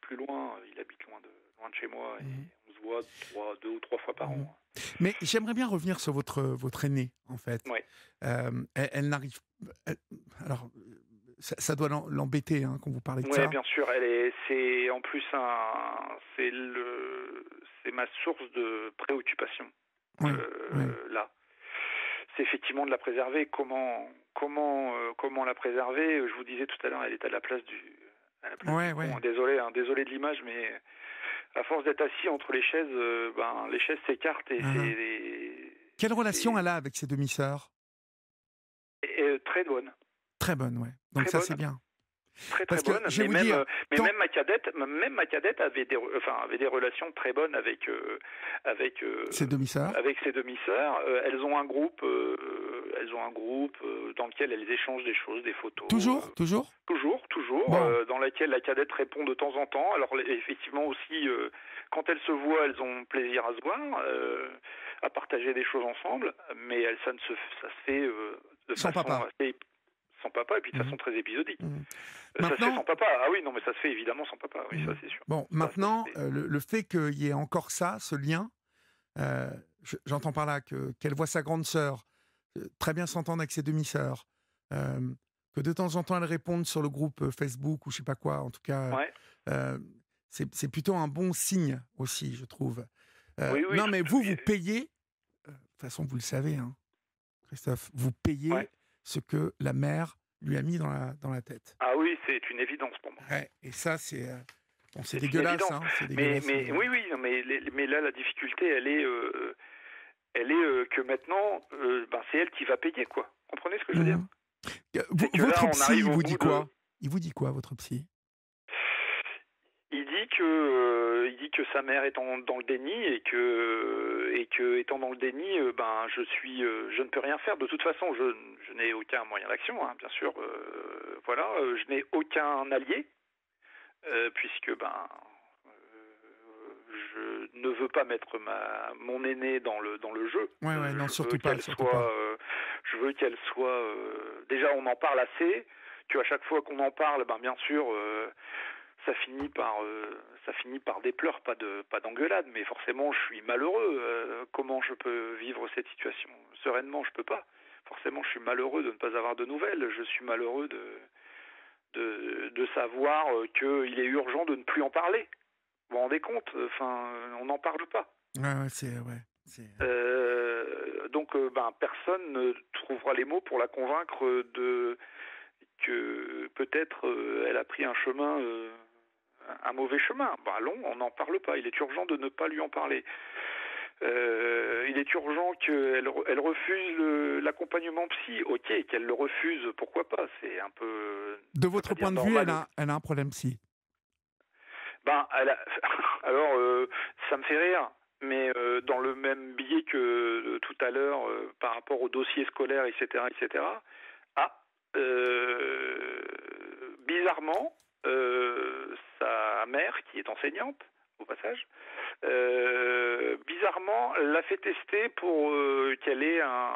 Speaker 2: plus loin, il habite loin de chez moi, et
Speaker 1: Mhm.
Speaker 2: on se voit 2 ou 3 fois par
Speaker 1: Mhm.
Speaker 2: an.
Speaker 1: Mais j'aimerais bien revenir sur votre aînée, en fait.
Speaker 2: Ouais.
Speaker 1: Elle n'arrive... alors, ça doit l'embêter, hein, quand vous parlez de
Speaker 2: Ouais,
Speaker 1: ça.
Speaker 2: bien sûr. C'est en plus c'est ma source de préoccupation.
Speaker 1: Oui, oui.
Speaker 2: Là, c'est effectivement de la préserver. Comment la préserver? Je vous disais tout à l'heure, elle est à la place du
Speaker 1: Ouais,
Speaker 2: pont.
Speaker 1: ouais.
Speaker 2: Désolé, hein, désolé de l'image, mais à force d'être assis entre les chaises, ben les chaises s'écartent, et
Speaker 1: Hein, hein. Quelle relation
Speaker 2: c'est
Speaker 1: elle a avec ses demi-sœurs?
Speaker 2: très bonne,
Speaker 1: Très bonne, ouais. Donc
Speaker 2: très
Speaker 1: ça,
Speaker 2: bonne.
Speaker 1: c'est bien.
Speaker 2: Très très
Speaker 1: Parce que,
Speaker 2: bonne,
Speaker 1: je vais vous dire,
Speaker 2: mais
Speaker 1: tant...
Speaker 2: même ma cadette avait des relations très bonnes avec
Speaker 1: ses demi-sœurs,
Speaker 2: avec ses demi-sœurs. Elles ont un groupe dans lequel elles échangent des choses, des photos,
Speaker 1: toujours, toujours.
Speaker 2: toujours,
Speaker 1: Bon,
Speaker 2: dans laquelle la cadette répond de temps en temps. Alors effectivement aussi, quand elles se voient, elles ont plaisir à se voir, à partager des choses ensemble, mais ça se fait de
Speaker 1: sans
Speaker 2: façon
Speaker 1: papa.
Speaker 2: assez sans papa, et puis de
Speaker 1: Mhm,
Speaker 2: façon très épisodique.
Speaker 1: mhm.
Speaker 2: Ça se fait sans
Speaker 1: Maintenant,
Speaker 2: papa. Ah oui, non, mais ça se fait évidemment sans papa. Oui, ça
Speaker 1: mhm.
Speaker 2: c'est sûr.
Speaker 1: Bon,
Speaker 2: Ça se
Speaker 1: maintenant,
Speaker 2: fait.
Speaker 1: le fait qu'il y ait encore ça, ce lien, j'entends par là qu'elle voit sa grande sœur très bien s'entendre avec ses demi-sœurs, euh, que de temps en temps elle réponde sur le groupe Facebook ou je sais pas quoi, en tout cas,
Speaker 2: Ouais.
Speaker 1: euh, c'est plutôt un bon signe aussi, je trouve.
Speaker 2: Oui, oui.
Speaker 1: Non, mais vous payez, de toute façon vous le savez, hein, Christophe, vous payez
Speaker 2: Ouais.
Speaker 1: ce que la mère lui a mis dans la tête.
Speaker 2: Ah oui, c'est une évidence pour moi.
Speaker 1: Ouais, et ça, c'est bon, c'est
Speaker 2: C'est une
Speaker 1: dégueulasse,
Speaker 2: évidence.
Speaker 1: hein, c'est dégueulasse.
Speaker 2: Mais oui, oui. Non, mais là, la difficulté, elle est que maintenant, ben, c'est elle qui va payer, quoi. Comprenez ce que je veux dire?
Speaker 1: Mhm.
Speaker 2: C'est que là,
Speaker 1: Votre
Speaker 2: on
Speaker 1: psy,
Speaker 2: arrive
Speaker 1: il
Speaker 2: au
Speaker 1: vous dit
Speaker 2: bout de.
Speaker 1: quoi? Il vous dit quoi, votre psy?
Speaker 2: Il dit que sa mère est dans le déni, et que étant dans le déni, ben je ne peux rien faire. De toute façon, je n'ai aucun moyen d'action, hein, bien sûr. Voilà, je n'ai aucun allié, puisque ben je ne veux pas mettre mon aînée dans le jeu.
Speaker 1: Ouais, non, surtout pas, surtout
Speaker 2: soit,
Speaker 1: pas.
Speaker 2: Je veux qu'elle soit. Déjà, on en parle assez. À chaque fois qu'on en parle, bien sûr, ça finit par des pleurs, pas d'engueulade, mais forcément, je suis malheureux. Comment je peux vivre cette situation sereinement? Je peux pas. Forcément, je suis malheureux de ne pas avoir de nouvelles. Je suis malheureux de savoir qu'il est urgent de ne plus en parler. Vous vous rendez compte? Enfin, on n'en parle pas.
Speaker 1: Ouais, c'est...
Speaker 2: Donc, personne ne trouvera les mots pour la convaincre que peut-être elle a pris un mauvais chemin. Allons, on n'en parle pas. Il est urgent de ne pas lui en parler. Il est urgent qu'elle refuse l'accompagnement psy. Ok, qu'elle le refuse, pourquoi pas? C'est un peu...
Speaker 1: De votre point de vue, elle a un problème psy.
Speaker 2: Alors, ça me fait rire, mais dans le même biais que tout à l'heure, par rapport au dossier scolaire, etc., bizarrement, sa mère, qui est enseignante, au passage, bizarrement, l'a fait tester pour qu'elle ait un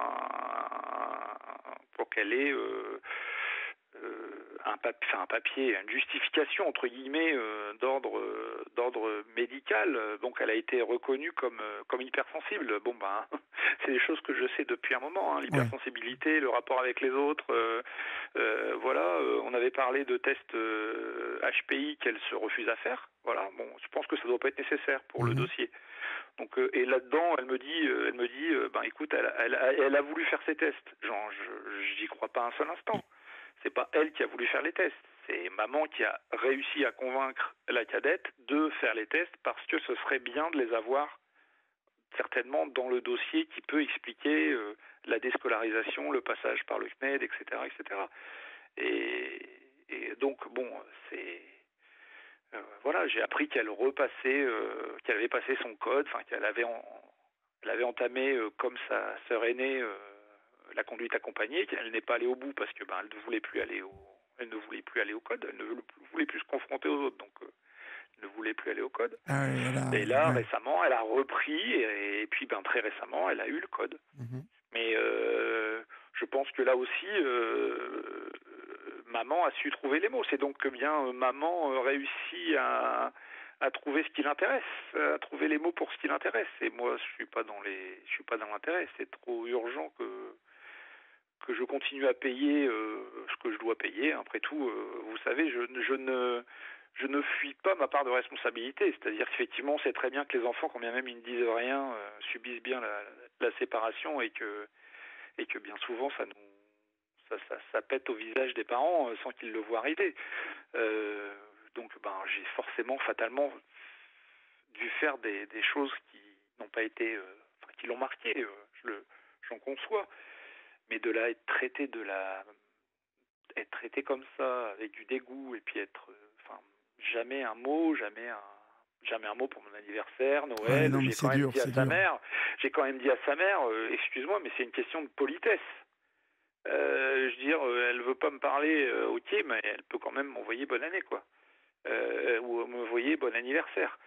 Speaker 2: papier, une justification entre guillemets d'ordre médical. Donc elle a été reconnue comme hypersensible. C'est des choses que je sais depuis un moment. L'hypersensibilité, le rapport avec les autres. On avait parlé de tests HPI qu'elle se refuse à faire. Voilà. Bon, je pense que ça doit pas être nécessaire pour le dossier. Donc et là-dedans, elle me dit, écoute, elle a voulu faire ses tests. J'y crois pas un seul instant. C'est pas elle qui a voulu faire les tests. C'est maman qui a réussi à convaincre la cadette de faire les tests parce que ce serait bien de les avoir certainement dans le dossier qui peut expliquer la déscolarisation, le passage par le CNED, etc., etc. Et donc c'est j'ai appris qu'elle avait passé son code, qu'elle avait entamé comme sa sœur aînée la conduite accompagnée, qu'elle n'est pas allée au bout parce que elle ne voulait plus aller au code, elle ne voulait plus se confronter aux autres, donc elle ne voulait plus aller au code. Et là, récemment, elle a repris, et puis très récemment, elle a eu le code. Mais je pense que là aussi, maman a su trouver les mots. C'est donc que bien maman réussit à trouver ce qui l'intéresse, à trouver les mots pour ce qui l'intéresse. Et moi, je suis pas dans l'intérêt. C'est trop urgent que je continue à payer ce que je dois payer. Après tout, vous savez, je ne fuis pas ma part de responsabilité. C'est-à-dire qu'effectivement, c'est très bien que les enfants, quand bien même ils ne disent rien, subissent bien la séparation et que bien souvent ça pète au visage des parents sans qu'ils le voient arriver. Donc j'ai forcément, fatalement dû faire des choses qui n'ont pas été, qui l'ont marqué. J'en conçois. Mais de là être traité comme ça, avec du dégoût, et puis jamais un mot pour mon anniversaire, Noël. J'ai quand même dit à sa mère, excuse-moi, mais c'est une question de politesse. Elle veut pas me parler, ok, mais elle peut quand même m'envoyer bonne année, quoi, ou m'envoyer bon anniversaire.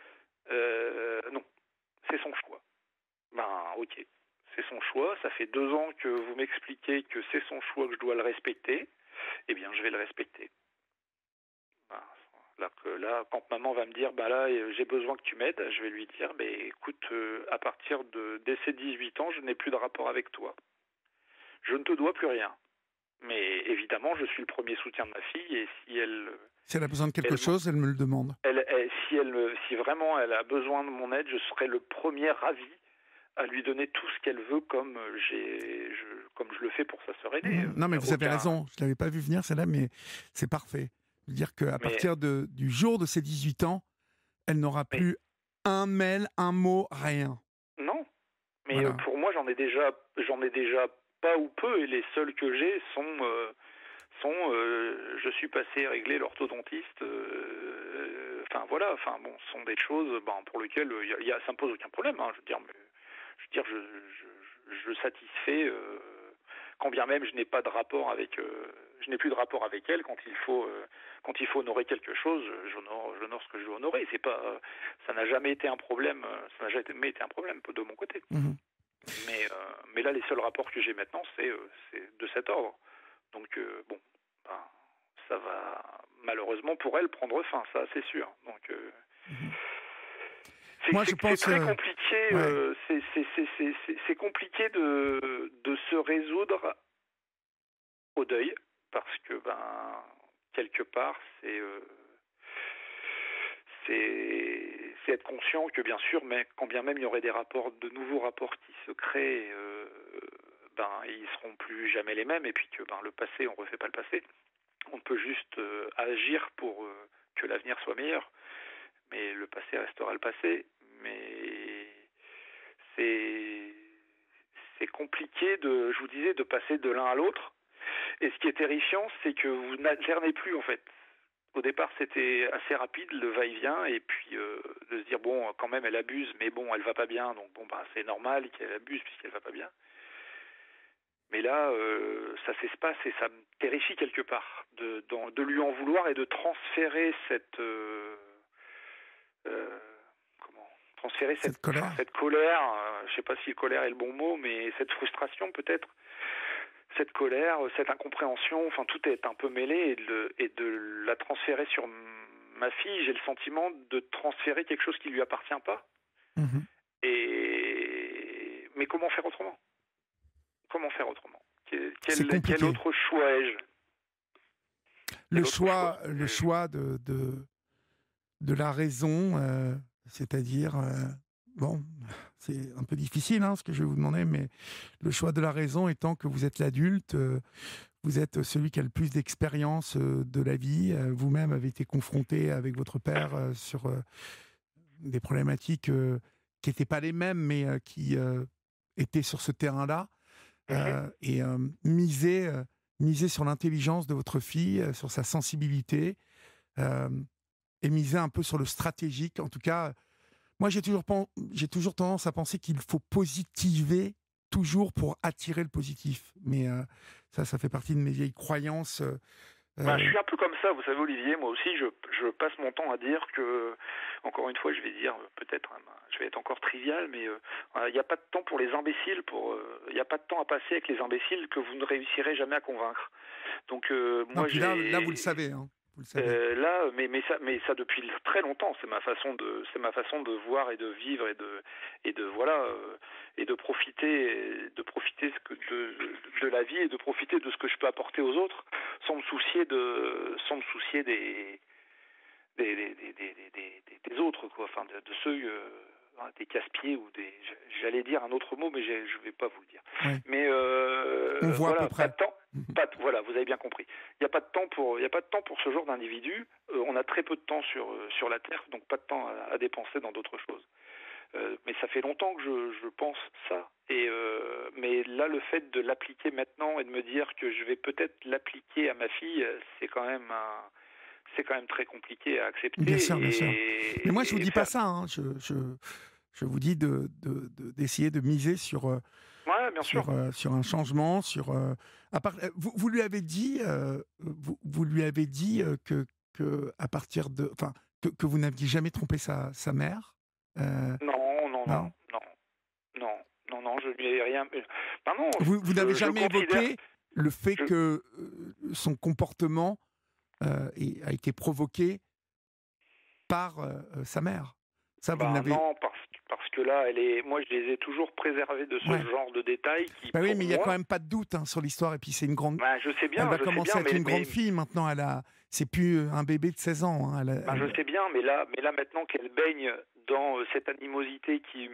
Speaker 2: Non, c'est son choix. Ok. C'est son choix, ça fait 2 ans que vous m'expliquez que c'est son choix, que je dois le respecter, eh bien je vais le respecter. Là, quand maman va me dire, j'ai besoin que tu m'aides, je vais lui dire, écoute, à partir dès ses 18 ans, je n'ai plus de rapport avec toi. Je ne te dois plus rien. Mais évidemment, je suis le premier soutien de ma fille, et si elle
Speaker 1: a besoin de quelque chose, elle me le demande.
Speaker 2: Si vraiment elle a besoin de mon aide, je serai le premier ravi à lui donner tout ce qu'elle veut, comme je le fais pour sa sœur aînée.
Speaker 1: Non, mais vous avez raison, je ne l'avais pas vu venir celle-là, mais c'est parfait. Dire qu'à partir du jour de ses 18 ans, elle n'aura plus un mail, un mot, rien.
Speaker 2: Non, mais pour moi, j'en ai déjà pas ou peu, et les seuls que j'ai sont je suis passé régler l'orthodontiste, sont des choses pour lesquelles ça me pose aucun problème, je satisfais quand bien même je n'ai pas de rapport avec je n'ai plus de rapport avec elle. Quand il faut honorer quelque chose, j'honore ce que je dois honorer. C'est pas, ça n'a jamais été un problème. Ça n'a jamais été un problème de mon côté. Mais là, les seuls rapports que j'ai maintenant, c'est de cet ordre. Donc bon, ben, ça va malheureusement pour elle prendre fin, ça c'est sûr. Donc c'est très compliqué. C'est compliqué de se résoudre au deuil, parce que quelque part c'est être conscient que bien sûr, mais quand bien même il y aurait de nouveaux rapports qui se créent, ils seront plus jamais les mêmes, et puis que le passé, on refait pas le passé. On peut juste agir pour que l'avenir soit meilleur, mais le passé restera le passé. Mais c'est compliqué je vous disais, de passer de l'un à l'autre. Et ce qui est terrifiant, c'est que vous n'alternez plus en fait. Au départ, c'était assez rapide, le va-et-vient, et puis de se dire bon, quand même, elle abuse, mais bon, elle va pas bien, donc bon, c'est normal qu'elle abuse puisqu'elle va pas bien. Mais là, ça s'espace et ça me terrifie quelque part de lui en vouloir et de transférer cette colère. Je sais pas si colère est le bon mot, mais cette frustration peut-être. Cette colère, cette incompréhension, enfin tout est un peu mêlé, et de la transférer sur ma fille, j'ai le sentiment de transférer quelque chose qui lui appartient pas. Mais comment faire autrement ? Comment faire autrement ? Quel autre choix ai-je ?
Speaker 1: Le choix de la raison, c'est-à-dire bon, c'est un peu difficile ce que je vais vous demander, mais le choix de la raison étant que vous êtes l'adulte, vous êtes celui qui a le plus d'expérience de la vie, vous-même avez été confronté avec votre père sur des problématiques qui n'étaient pas les mêmes, mais qui étaient sur ce terrain-là, et miser sur l'intelligence de votre fille, sur sa sensibilité, et miser un peu sur le stratégique, en tout cas. Moi, j'ai toujours tendance à penser qu'il faut positiver toujours pour attirer le positif. Mais ça fait partie de mes vieilles croyances.
Speaker 2: Je suis un peu comme ça, vous savez, Olivier. Moi aussi, je passe mon temps à dire que, encore une fois, je vais dire peut-être, je vais être encore trivial, mais il n'y a pas de temps pour les imbéciles. Il n'y a pas de temps à passer avec les imbéciles que vous ne réussirez jamais à convaincre. Donc moi,
Speaker 1: là, vous le savez. Vous le savez.
Speaker 2: Mais ça depuis très longtemps, c'est ma façon de voir et de vivre et de profiter de la vie et de profiter de ce que je peux apporter aux autres sans me soucier des autres, quoi, enfin de ceux des casse-pieds ou j'allais dire un autre mot, mais je vais pas vous le dire.
Speaker 1: Oui.
Speaker 2: Mais
Speaker 1: on voit à peu près.
Speaker 2: Pas de temps. Voilà, vous avez bien compris. Il n'y a pas de temps pour ce genre d'individu. On a très peu de temps sur la Terre, donc pas de temps à dépenser dans d'autres choses. Mais ça fait longtemps que je pense ça. Mais là, le fait de l'appliquer maintenant et de me dire que je vais peut-être l'appliquer à ma fille, c'est quand même très compliqué à accepter.
Speaker 1: Bien sûr. Mais moi, je vous dis pas ça. Je vous dis d'essayer de miser sur un changement, vous lui avez dit, que à partir de, que vous n'aviez jamais trompé sa mère.
Speaker 2: Non, je lui ai rien. Non,
Speaker 1: vous n'avez jamais évoqué le fait que son comportement a été provoqué par sa mère. Ça, vous n'avez...
Speaker 2: Non, parce que là, moi, je les ai toujours préservés de ce genre de détails.
Speaker 1: Oui, mais il n'y a quand même pas de doute sur l'histoire. Et puis, c'est une grande...
Speaker 2: je sais bien.
Speaker 1: Elle va commencer à être une grande fille maintenant. C'est plus un bébé de 16 ans.
Speaker 2: Je sais bien, mais là maintenant qu'elle baigne dans cette animosité qui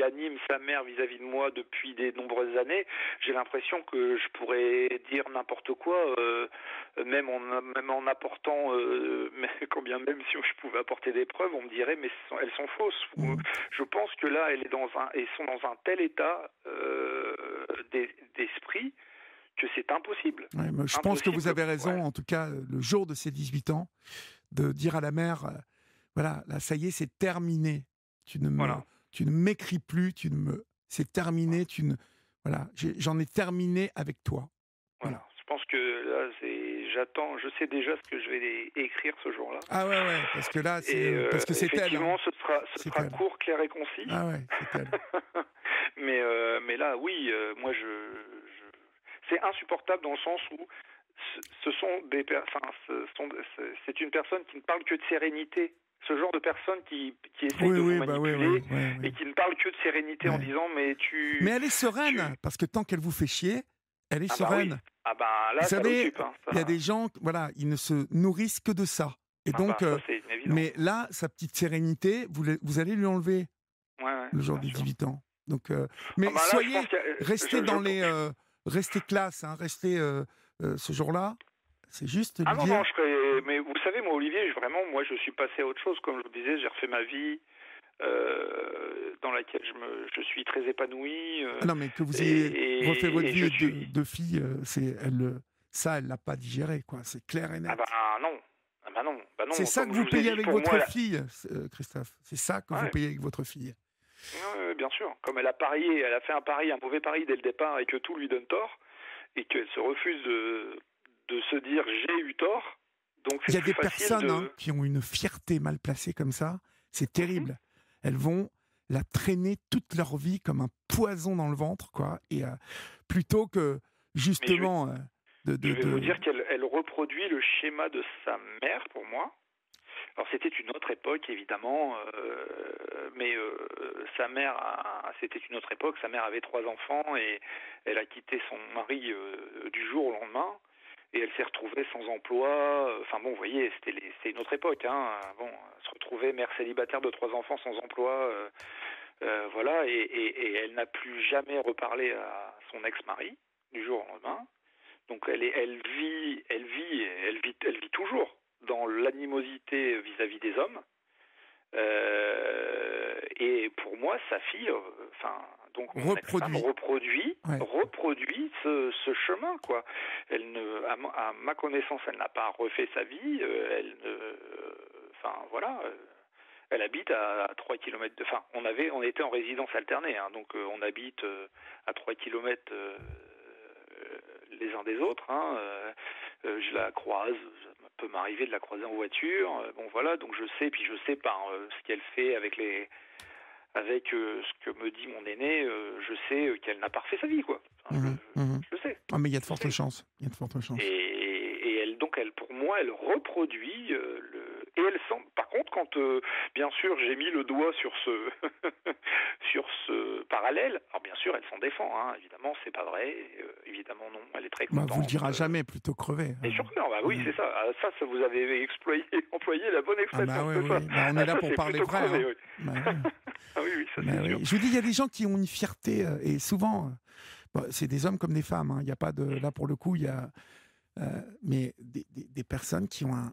Speaker 2: anime sa mère vis-à-vis de moi depuis de nombreuses années, j'ai l'impression que je pourrais dire n'importe quoi, même en apportant, quand bien même si je pouvais apporter des preuves, on me dirait mais elles sont fausses. Je pense que là, elles sont dans un tel état d'esprit que c'est impossible.
Speaker 1: Ouais, je pense que vous avez raison, en tout cas, le jour de ses 18 ans, de dire à la mère, voilà, là, ça y est, c'est terminé. Tu ne m'écris plus, c'est terminé, j'en ai terminé avec toi.
Speaker 2: Voilà. Je pense que là, j'attends, je sais déjà ce que je vais écrire ce jour-là.
Speaker 1: Ah ouais, parce que là, parce que c'est elle.
Speaker 2: Effectivement, ce sera court, clair et concis.
Speaker 1: Ah ouais, c'est elle.
Speaker 2: mais là, oui, moi, c'est insupportable dans le sens où ce sont des c'est une personne qui ne parle que de sérénité. Ce genre de personne qui essaie de vous manipuler et qui ne parle que de sérénité en disant mais
Speaker 1: elle est sereine parce que tant qu'elle vous fait chier, elle est sereine.
Speaker 2: Bah oui. Ah bah là,
Speaker 1: vous savez, il y a
Speaker 2: ça.
Speaker 1: des gens, voilà, ils ne se nourrissent que de ça. Et donc,
Speaker 2: ça, c'est une évidence.
Speaker 1: mais là, sa petite sérénité, vous allez lui enlever le jour des 18 ans. Donc, mais
Speaker 2: là,
Speaker 1: soyez, restez dans les, restez classe, hein, restez ce jour-là. C'est juste.
Speaker 2: Ah non, mais vous savez, moi, Olivier, moi, je suis passé à autre chose. Comme je vous disais, j'ai refait ma vie dans laquelle je suis très épanoui.
Speaker 1: Non, mais que vous ayez refait votre vie de fille, elle l'a pas digéré, quoi. C'est clair et net.
Speaker 2: Ah non.
Speaker 1: C'est ça que vous payez avec votre fille, Christophe. C'est ça que vous payez avec votre fille.
Speaker 2: Oui, bien sûr. Comme elle a parié, elle a fait un mauvais pari dès le départ et que tout lui donne tort et qu'elle se refuse de se dire j'ai eu tort. Donc
Speaker 1: il y a des personnes qui ont une fierté mal placée comme ça. C'est terrible. Elles vont la traîner toute leur vie comme un poison dans le ventre, quoi. Et plutôt que justement
Speaker 2: je vais vous dire qu'elle reproduit le schéma de sa mère pour moi. Alors c'était une autre époque évidemment, mais sa mère, c'était une autre époque. Sa mère avait 3 enfants et elle a quitté son mari du jour au lendemain. Et elle s'est retrouvée sans emploi. Enfin bon, vous voyez, c'est une autre époque. Hein. Bon, se retrouver mère célibataire de 3 enfants sans emploi, voilà. Et elle n'a plus jamais reparlé à son ex-mari du jour au lendemain. Donc elle vit toujours dans l'animosité vis-à-vis des hommes. Et pour moi, sa fille, donc mon ex-femme reproduit ce chemin, quoi. À ma connaissance, elle n'a pas refait sa vie. Elle habite à 3 kilomètres de. Enfin, on était en résidence alternée, hein, donc on habite à 3 kilomètres les uns des autres. Hein, je la croise. Peut m'arriver de la croiser en voiture, bon voilà, donc je sais par ce qu'elle fait avec ce que me dit mon aîné, je sais qu'elle n'a pas refait sa vie, quoi. Enfin, je le sais.
Speaker 1: Ah, mais il y a de fortes chances.
Speaker 2: Et elle, pour moi, elle reproduit et elle sent. Par contre, quand bien sûr j'ai mis le doigt sur ce parallèle, alors bien sûr elle s'en défend, hein, évidemment c'est pas vrai, évidemment non, elle est très contente.
Speaker 1: Vous le dira jamais, plutôt crever.
Speaker 2: Et surtout, oui, c'est ça. Ça vous avez employé la bonne expression.
Speaker 1: On est là pour parler vrai.
Speaker 2: Crever, oui, ça c'est sûr.
Speaker 1: Je vous dis, il y a des gens qui ont une fierté et souvent, c'est des hommes comme des femmes. Il n'y a pas de là pour le coup, il y a mais des personnes qui ont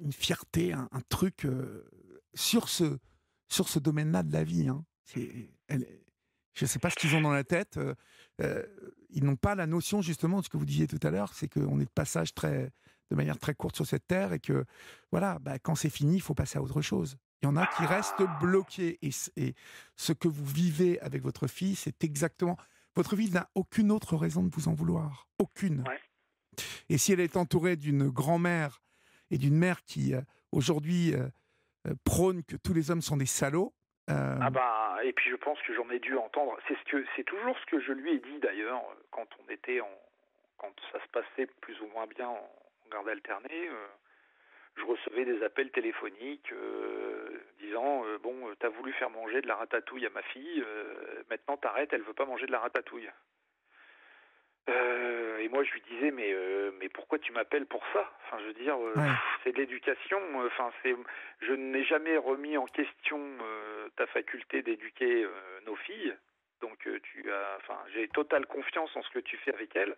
Speaker 1: une fierté, un truc sur ce domaine-là de la vie. Hein. Je ne sais pas ce qu'ils ont dans la tête. Ils n'ont pas la notion justement de ce que vous disiez tout à l'heure, c'est qu'on est de passage de manière très courte sur cette terre et que voilà, quand c'est fini, il faut passer à autre chose. Il y en a qui restent bloqués et ce que vous vivez avec votre fille, c'est exactement. Votre fille n'a aucune autre raison de vous en vouloir, aucune.
Speaker 2: Ouais.
Speaker 1: Et si elle est entourée d'une grand-mère et d'une mère qui aujourd'hui prône que tous les hommes sont des salauds.
Speaker 2: Et puis je pense que j'en ai dû entendre. C'est toujours ce que je lui ai dit d'ailleurs quand quand ça se passait plus ou moins bien en garde alternée. Je recevais des appels téléphoniques disant t'as voulu faire manger de la ratatouille à ma fille, maintenant t'arrêtes, elle veut pas manger de la ratatouille. Et moi je lui disais mais pourquoi tu m'appelles pour ça? Enfin je veux dire c'est de l'éducation. Je n'ai jamais remis en question ta faculté d'éduquer nos filles. Donc j'ai totale confiance en ce que tu fais avec elles.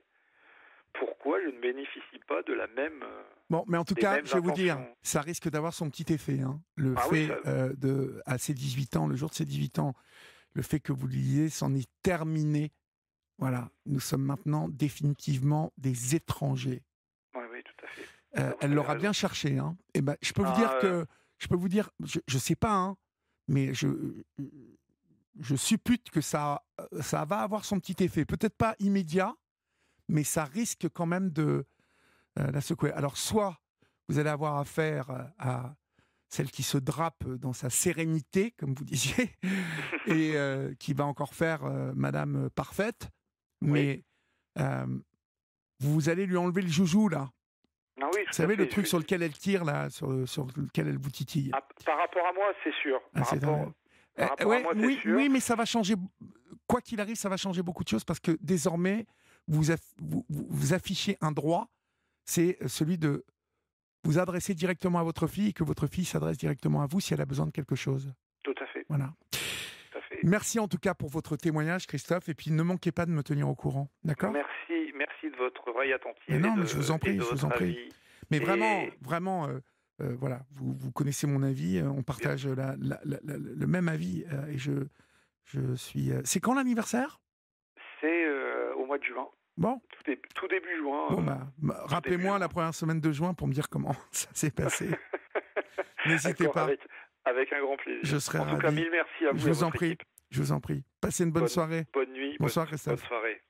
Speaker 2: Pourquoi je ne bénéficie pas de la même
Speaker 1: Bon, mais en tout cas, je vais vous dire, ça risque d'avoir son petit effet. Hein. Le fait à ses 18 ans, le jour de ses 18 ans, le fait que vous disiez c'en est terminé. Voilà, nous sommes maintenant définitivement des étrangers.
Speaker 2: Oui, tout à fait.
Speaker 1: Elle l'aura bien cherché. Hein. Et je peux vous dire je sais pas, hein, mais je suppute que ça va avoir son petit effet. Peut-être pas immédiat, mais ça risque quand même de la secouer. Alors, soit vous allez avoir affaire à celle qui se drape dans sa sérénité, comme vous disiez, et qui va encore faire Madame Parfaite, mais vous allez lui enlever le joujou, là.
Speaker 2: Ah oui,
Speaker 1: vous savez, le truc sur lequel elle tire, là, sur lequel elle vous titille.
Speaker 2: Par rapport à moi, c'est sûr. Par rapport à moi, c'est sûr.
Speaker 1: Oui, mais ça va changer. Quoi qu'il arrive, ça va changer beaucoup de choses parce que désormais, vous affichez un droit, c'est celui de vous adresser directement à votre fille et que votre fille s'adresse directement à vous si elle a besoin de quelque chose.
Speaker 2: Tout à fait.
Speaker 1: Voilà.
Speaker 2: Tout à fait.
Speaker 1: Merci en tout cas pour votre témoignage, Christophe, et puis ne manquez pas de me tenir au courant, d'accord ?
Speaker 2: Merci de votre oreille attentive.
Speaker 1: Mais non, mais je vous en prie, Mais vraiment, voilà, vous connaissez mon avis, on partage le même avis, et je suis. C'est quand l'anniversaire ?
Speaker 2: C'est au mois de juin.
Speaker 1: Bon.
Speaker 2: Tout début juin.
Speaker 1: Bon, rappelez-moi la première semaine de juin pour me dire comment ça s'est passé. N'hésitez pas.
Speaker 2: Avec un grand plaisir.
Speaker 1: Je serai ravi.
Speaker 2: En tout cas, mille merci à vous.
Speaker 1: Je vous en prie. Passez une bonne soirée.
Speaker 2: Bonne nuit.
Speaker 1: Bonsoir, Christophe.
Speaker 2: Bonne soirée.